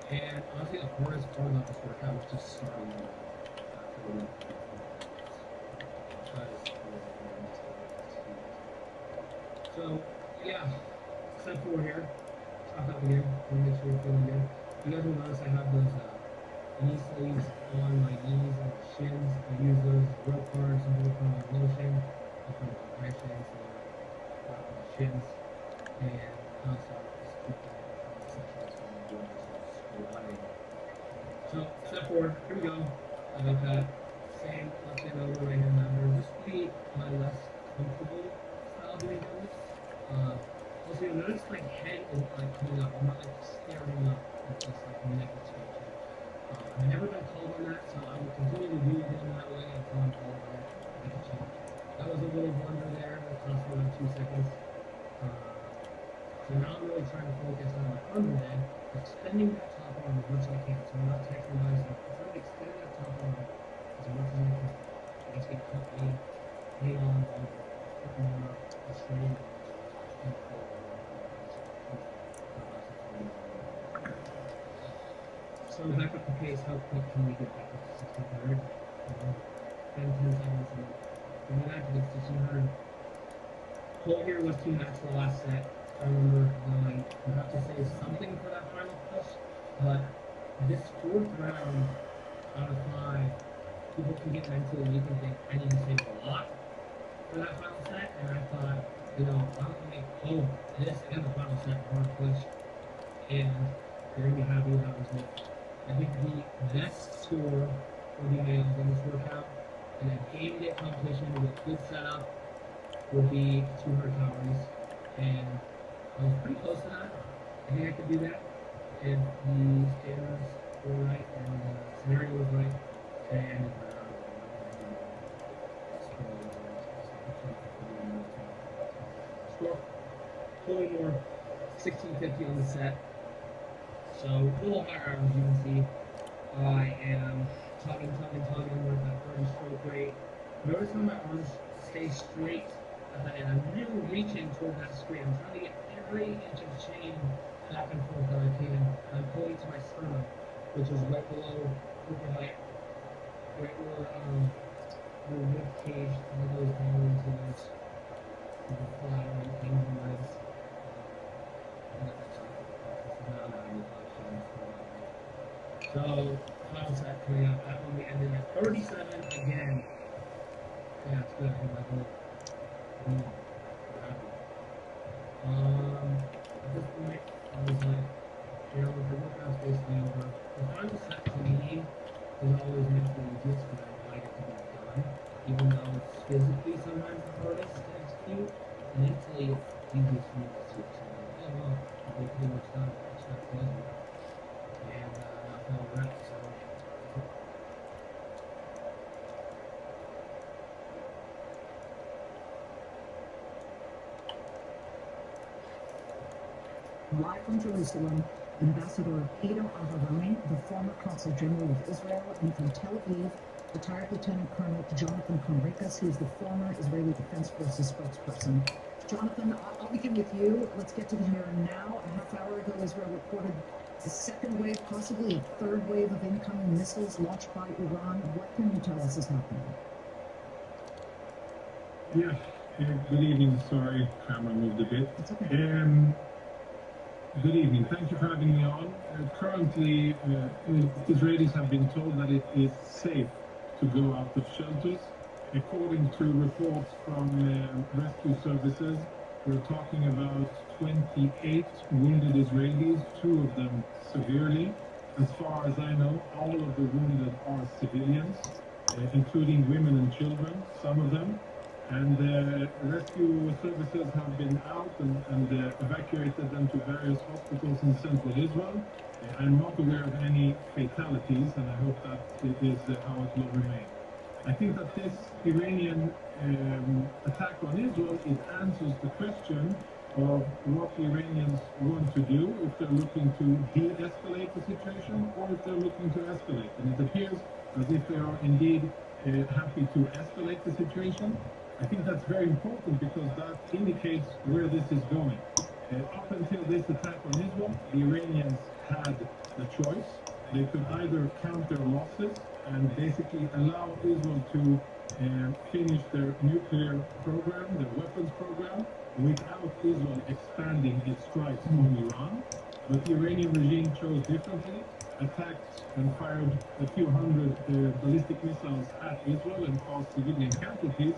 Speaker 14: And honestly, the hardest part about this workout was just starting the So, yeah, step 4 here. Chalk up again. Make sure you're feeling good. You guys will notice I have those knee sleeves on my knees and shins. I use those as rope guards. Some people call them lotion. I put it on my shins and my shins. And also, just keep that squatting. So, step 4. Here we go. I got that. Same left hand over, right hand under. This will be my less comfortable style doing this. Also, you'll notice my head is coming up. I'm not staring up at this neck extension. I've never been called on that, so I will continue to do it in that way until I'm called on it. That was a little blunder there. That cost me around 2 seconds. So now I'm really trying to focus on my underhead, extending that top arm as much as I can. So I'm not taking my bicep. I'm trying to extend that top arm as much as I can. That's going to help me hang on longer, put more strain on. So back up the pace. How quick can we get back up to 1600? 10 seconds. And then after this 1600. Pull here was too much for the last set. I remember you have to save something for that final push, but this fourth round out of 5, people can get mentally weak and think I need to save a lot for that final set, and I thought, why don't we make this and the final set hard push, and you're gonna be happy with that result. I think the best score for the males in this workout in a game day competition with good setup would be 200 calories, and I was pretty close to that. I think I could do that if the standards were right and the scenario was right. And score pulling more 1650 on the set. So a little higher arms, you can see. I am tugging with that 30 stroke rate. Notice how my arms stay straight at the end. I'm really reaching toward that screen. I'm trying to get every inch of chain back and forth that I can. I'm pulling to my sternum, which is right below hip height, right where the rib cage goes down into those flattering things and legs. So, final set coming up. That one we ended at 37 again. Yeah, it's good. I think my goal. At this point, I was like, the workout's basically over. The final set to me is always mentally easiest because I like it to be done. Even though it's physically sometimes the hardest to execute, mentally it's easiest for me to see. So I'm like, oh well, they pretty much done. It's not closing. And not feeling right, so.
Speaker 15: Live from Jerusalem, Ambassador Peter Aharon, the former Consul General of Israel, and from Tel Aviv, retired Lieutenant Colonel Jonathan Conrikas, who is the former Israeli Defense Forces spokesperson. Jonathan, I'll begin with you. Let's get to the here and now. A half hour ago, Israel reported a second wave, possibly a third wave of incoming missiles launched by Iran. What can you tell us is happening?
Speaker 16: Yeah, good evening. Sorry, camera moved a bit.
Speaker 15: It's okay.
Speaker 16: Good evening. Thank you for having me on. Currently, Israelis have been told that it is safe to go out of shelters. According to reports from rescue services, we're talking about 28 wounded Israelis, 2 of them severely. As far as I know, all of the wounded are civilians, including women and children, some of them. And rescue services have been out and evacuated them to various hospitals in central Israel. I'm not aware of any fatalities, and I hope that it is how it will remain. I think that this Iranian attack on Israel, it answers the question of what the Iranians want to do, if they're looking to de-escalate the situation or if they're looking to escalate. And it appears as if they are indeed happy to escalate the situation. I think that's very important because that indicates where this is going. Up until this attack on Israel, the Iranians had the choice. They could either count their losses and basically allow Israel to finish their nuclear program, their weapons program, without Israel expanding its strikes on Iran. But the Iranian regime chose differently, attacked and fired a few hundred ballistic missiles at Israel and caused civilian casualties.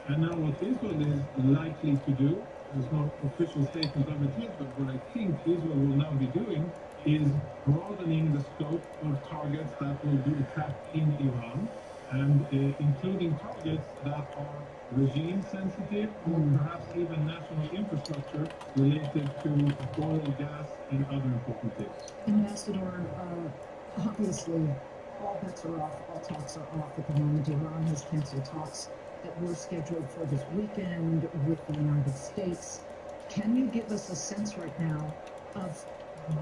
Speaker 16: And now what Israel is likely to do, there's no official statement of it yet, but what I think Israel will now be doing is broadening the scope of targets that will be attacked in Iran, and including targets that are regime sensitive or perhaps even national infrastructure related to oil, gas, and other important things.
Speaker 15: Ambassador, obviously, all bets are off, all talks are off at the moment. Iran has canceled talks that were scheduled for this weekend with the United States. Can you give us a sense right now of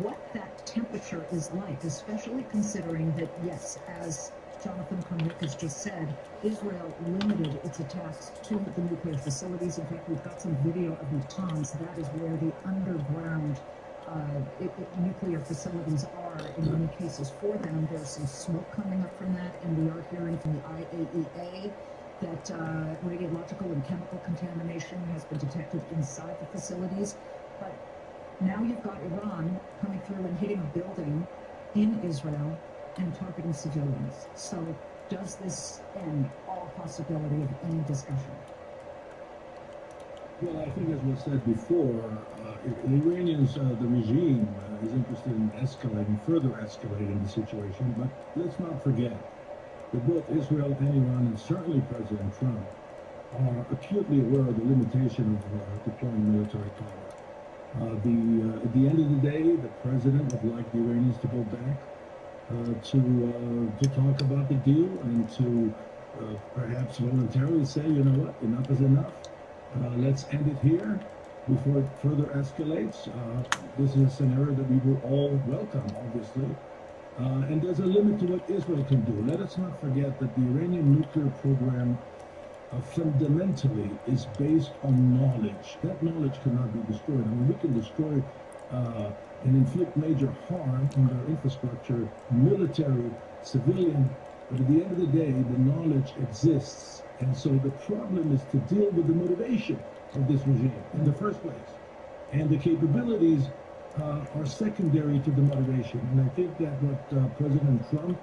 Speaker 15: what that temperature is like, especially considering that, yes, as Jonathan Conrikas just said, Israel limited its attacks to the nuclear facilities. In fact, we've got some video of Natanz. That is where the underground nuclear facilities are in many cases for them. There's some smoke coming up from that, and we are hearing from the IAEA that radiological and chemical contamination has been detected inside the facilities. But now you've got Iran coming through and hitting a building in Israel and targeting civilians. So does this end all possibility of any discussion?
Speaker 16: Well, I think as was said before, the Iranians, the regime is interested in further escalating the situation, but let's not forget that both Israel and Iran, and certainly President Trump, are acutely aware of the limitation of deploying military power. At the end of the day, the president would like the Iranians to go back to talk about the deal and to perhaps voluntarily say, you know what, enough is enough. Let's end it here before it further escalates. This is a scenario that we will all welcome, obviously. And there's a limit to what Israel can do. Let us not forget that the Iranian nuclear program fundamentally is based on knowledge. That knowledge cannot be destroyed. I mean, we can destroy and inflict major harm on their infrastructure, military, civilian, but at the end of the day, the knowledge exists. And so the problem is to deal with the motivation of this regime in the first place. And the capabilities are secondary to the motivation. And I think that what President Trump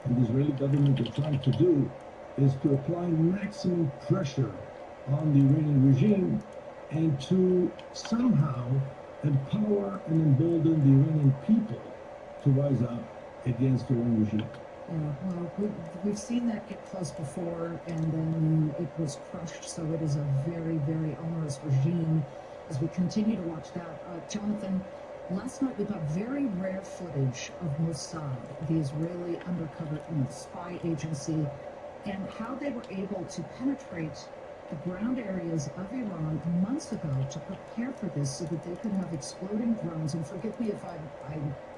Speaker 16: and the Israeli government are trying to do is to apply maximum pressure on the Iranian regime and to somehow empower and embolden the Iranian people to rise up against their own regime.
Speaker 15: Yeah, well, we've seen that get close before, and then it was crushed, so it is a very, very onerous regime as we continue to watch that. Jonathan, last night we got very rare footage of Mossad, the Israeli undercover spy agency, and how they were able to penetrate the ground areas of Iran months ago to prepare for this so that they could have exploding drones. And forgive me if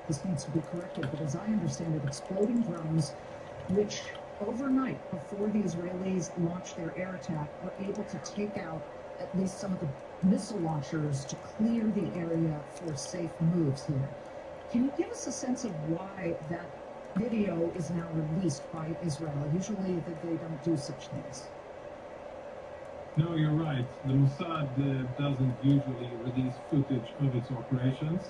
Speaker 15: this needs to be corrected, but as I understand it, exploding drones, which overnight, before the Israelis launched their air attack, were able to take out at least some of the missile launchers to clear the area for safe moves here. Can you give us a sense of why that video is now released by Israel? Usually they don't do such things.
Speaker 16: No, you're right. The Mossad doesn't usually release footage of its operations.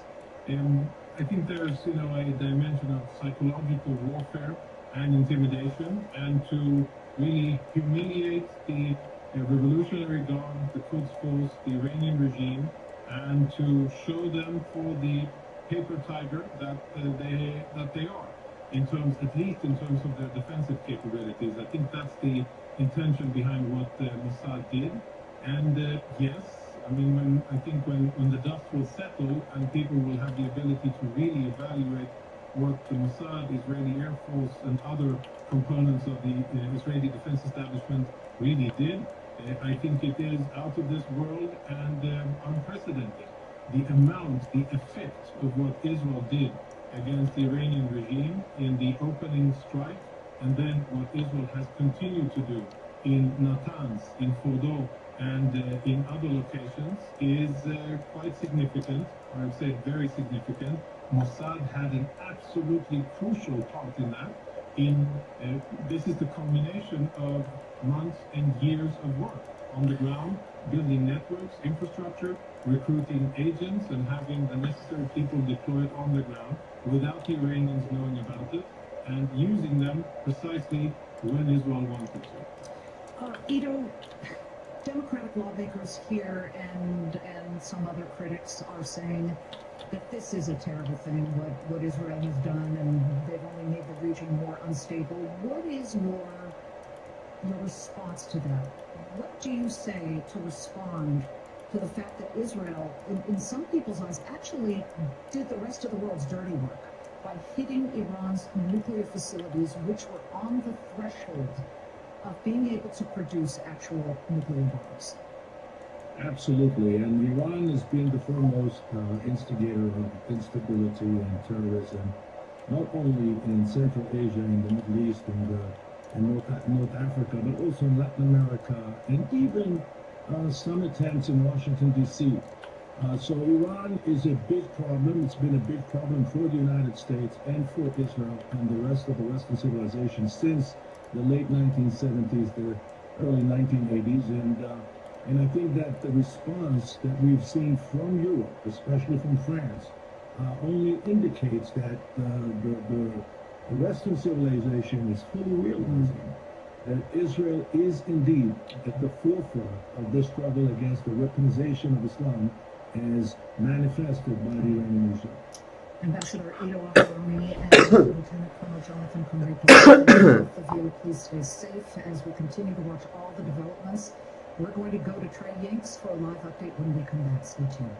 Speaker 16: I think there's, a dimension of psychological warfare and intimidation, and to really humiliate the Revolutionary Guard, the Quds Force, the Iranian regime, and to show them for the paper tiger that they are, at least in terms of their defensive capabilities. I think that's the intention behind what Mossad did. And yes, I mean, when the dust will settle and people will have the ability to really evaluate what the Mossad, Israeli Air Force, and other components of the Israeli defense establishment really did, I think it is out of this world and unprecedented. The amount, the effect of what Israel did against the Iranian regime in the opening strike, and then what Israel has continued to do in Natanz, in Fordo, and in other locations is quite significant. I would say very significant. Mossad had an absolutely crucial part in that. This is the culmination of months and years of work on the ground, building networks, infrastructure, recruiting agents, and having the necessary people deployed on the ground without the Iranians knowing about it, and using them precisely when Israel wanted to.
Speaker 15: Ido, Democratic lawmakers here and some other critics are saying that this is a terrible thing, what Israel has done, and they've only made the region more unstable. What is your response to that? What do you say to respond to the fact that Israel, in some people's eyes, actually did the rest of the world's dirty work by hitting Iran's nuclear facilities, which were on the threshold of being able to produce actual nuclear bombs?
Speaker 16: Absolutely, and Iran has been the foremost instigator of instability and terrorism, not only in Central Asia, in the Middle East, and North Africa, but also in Latin America, and even some attempts in Washington, D.C. So Iran is a big problem. It's been a big problem for the United States and for Israel and the rest of the Western civilization since the late 1970s, the early 1980s, and I think that the response that we've seen from Europe, especially from France, only indicates that the Western civilization is fully realizing that Israel is indeed at the forefront of this struggle against the weaponization of Islam as manifested by the Iranian regime.
Speaker 15: Ambassador Ido Afroni and Lieutenant Colonel Jonathan Conrique, both of you, please stay safe as we continue to watch all the developments. We're going to go to Trey Yanks for a live update when we come back. Stay tuned.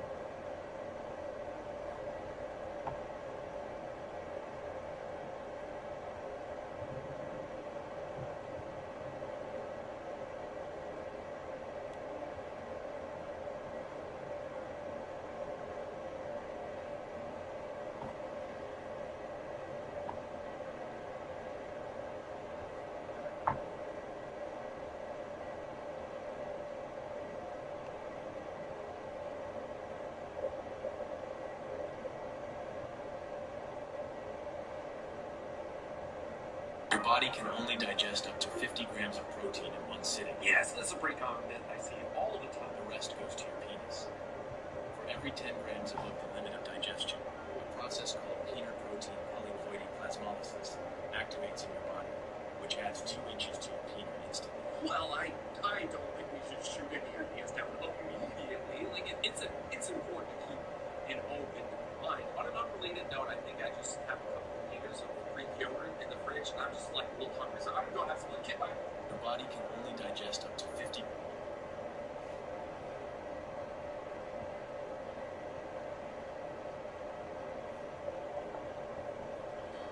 Speaker 17: Your body can only digest up to 50 grams of protein in one sitting. Yes, that's a pretty common myth. I see it all the time. The rest goes to your penis. For every 10 grams above the limit of digestion, a process called peanut protein polyvoiding plasmolysis activates in your body, which adds 2 inches to your penis instantly.
Speaker 18: Well, I don't think we should shoot any ideas down immediately. Like, it's important to keep an open mind. On an unrelated note, I think I just have a couple of liters of Greek yogurt in the fridge, and I'm just like a little hungry, so I'm gonna go have some kid.
Speaker 17: Your body can only digest up to 50.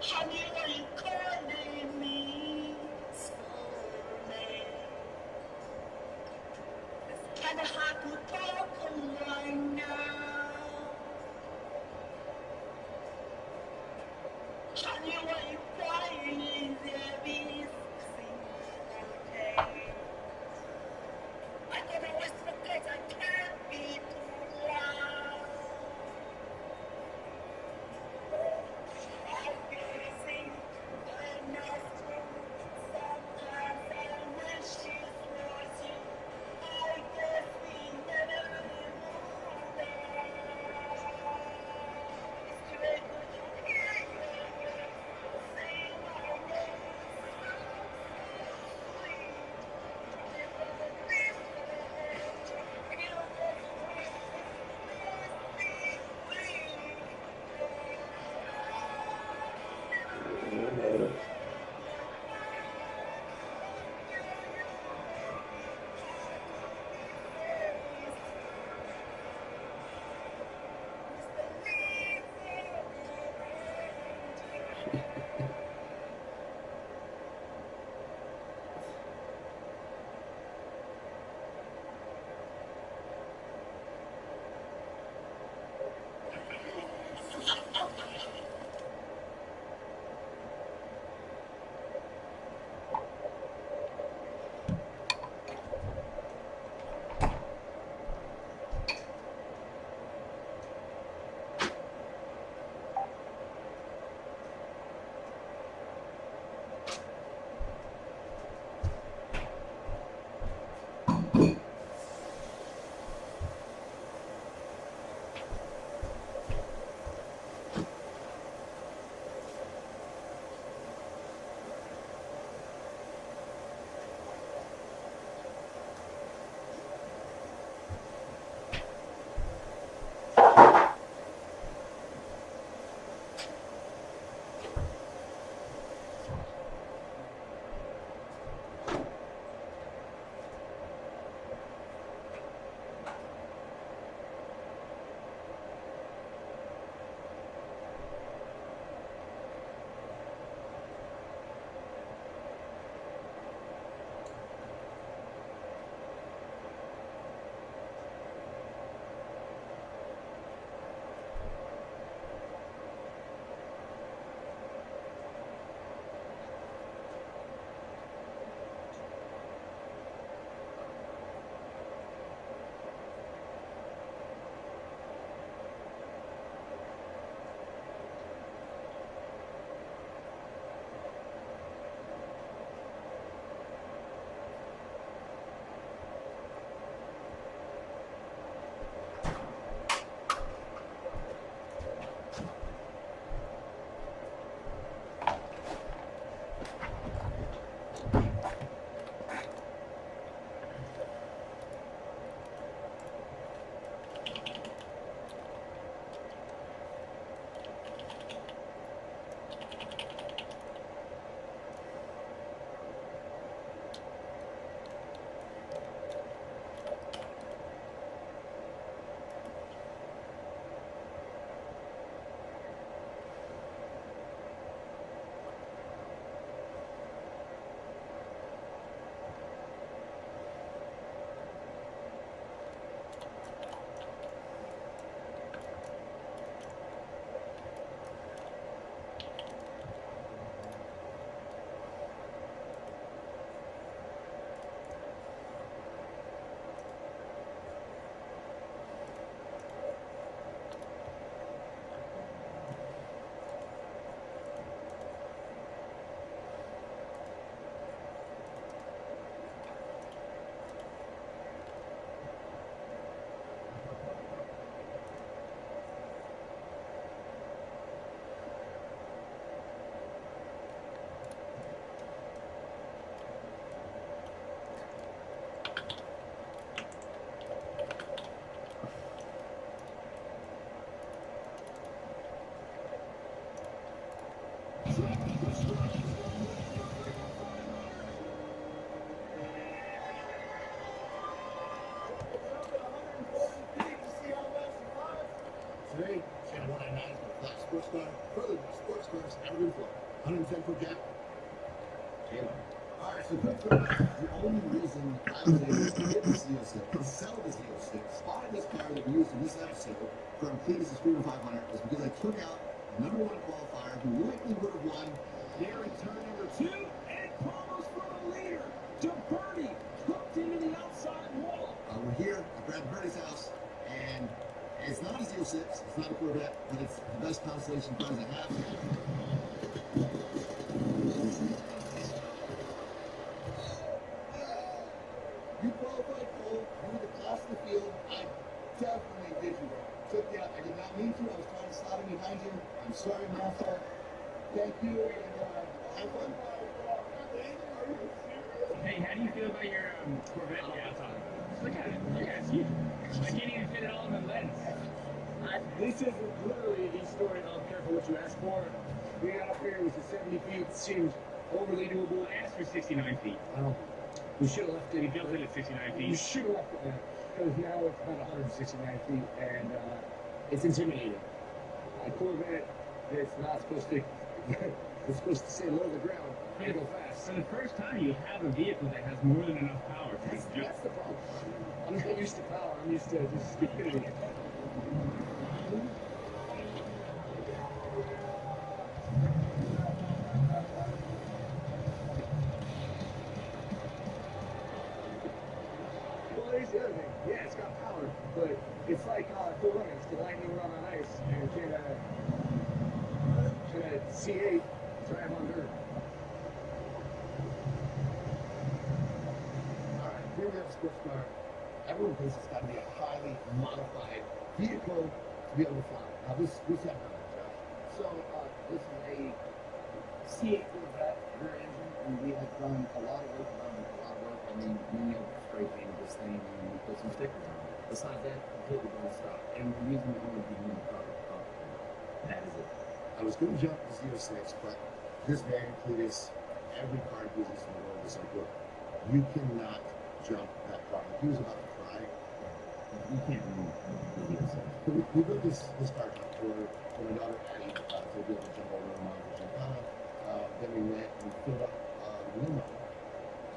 Speaker 19: Honey, are you calling me? Slowly. It's kinda hard to talk alone now. Honey, why you crying? Is everything okay? I don't know what's the case. I can't be too loud. I feel
Speaker 20: good flow. 110 foot gap. Alright, so quick question. The only reason I was able to get this Z06, to sell this Z06, buy this car that we used in this episode from Cletus's Freedom 500 was because I took out the #1 qualifier who likely would have won.
Speaker 6: Here in turn number 2, and Palmer's from a leader. To Birdie, hooked into the outside wall.
Speaker 20: We're here at Brad Birdie's house, and it's not a Z06, it's not a Corvette, but it's the best constellation prize I have. You qualified Cole, you were the class of the field. I definitely did you wrong. Took you out. I did not mean to. I was trying to slide in behind you. I'm sorry, Master. Thank you, and have fun.
Speaker 14: Hey, how do you feel about your Corvette gas on? Look at it. Look at it. It's huge. I can't even fit it all in the lens.
Speaker 5: This is literally the story of careful what you ask for. We got up here, it was at 70 feet, seemed overly doable.
Speaker 14: I asked for 69 feet.
Speaker 5: We should have left it.
Speaker 14: He built it at 69 feet.
Speaker 5: You should have left it there, because now it's about 169 feet, and it's intimidating. A Corvette that's not supposed to, it's supposed to stay low to the ground and go fast.
Speaker 14: For the first time, you have a vehicle that has more than enough power to
Speaker 5: That's
Speaker 14: adjust.
Speaker 5: the problem. I'm not used to power, I'm used to just stupidity. Well, there's the other thing. Yeah, it's got power, but it's like Cool Runnings, the lightning run on ice, and can a C8 drive on dirt. Alright, here we have a sports car. Everyone thinks it's got to be a highly modified vehicle to be able to fly. Now this happened. So this is a C8 Corvette rear engine, and we have done a lot of work on it, I mean, we have spray painted this thing and we put some stickers on it. Besides that, completely done stock. And we're using the only beginning product. That is it. I was going to jump to 06, but this man, Cletus, every car enthusiast in the world is like, look, you cannot jump that car. Like, he was about to cry. You can't move the 06. So we built this car for my daughter Addie to be able to jump over the mountain for Giancana. Then we went and filled up the limo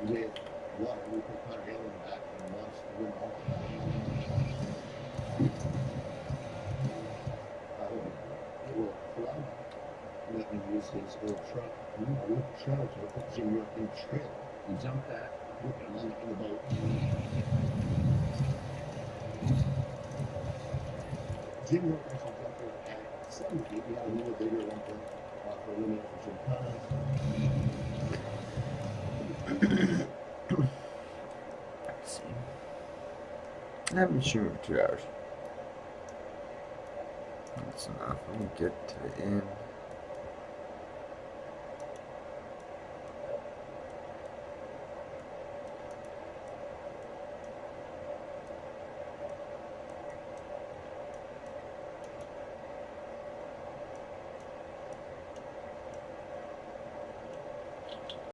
Speaker 5: with water. We put Connor Hale in the back and launched the limo. It will allow let me use his old truck, old trailer to put Jim York in the trailer. We jumped that, put him in the boat. Jim York actually jumped over at 7 feet. We had a little bigger one for a limit for Giancana.
Speaker 11: Let's see. I've been shooting for 2 hours. That's enough. Let me get to the end.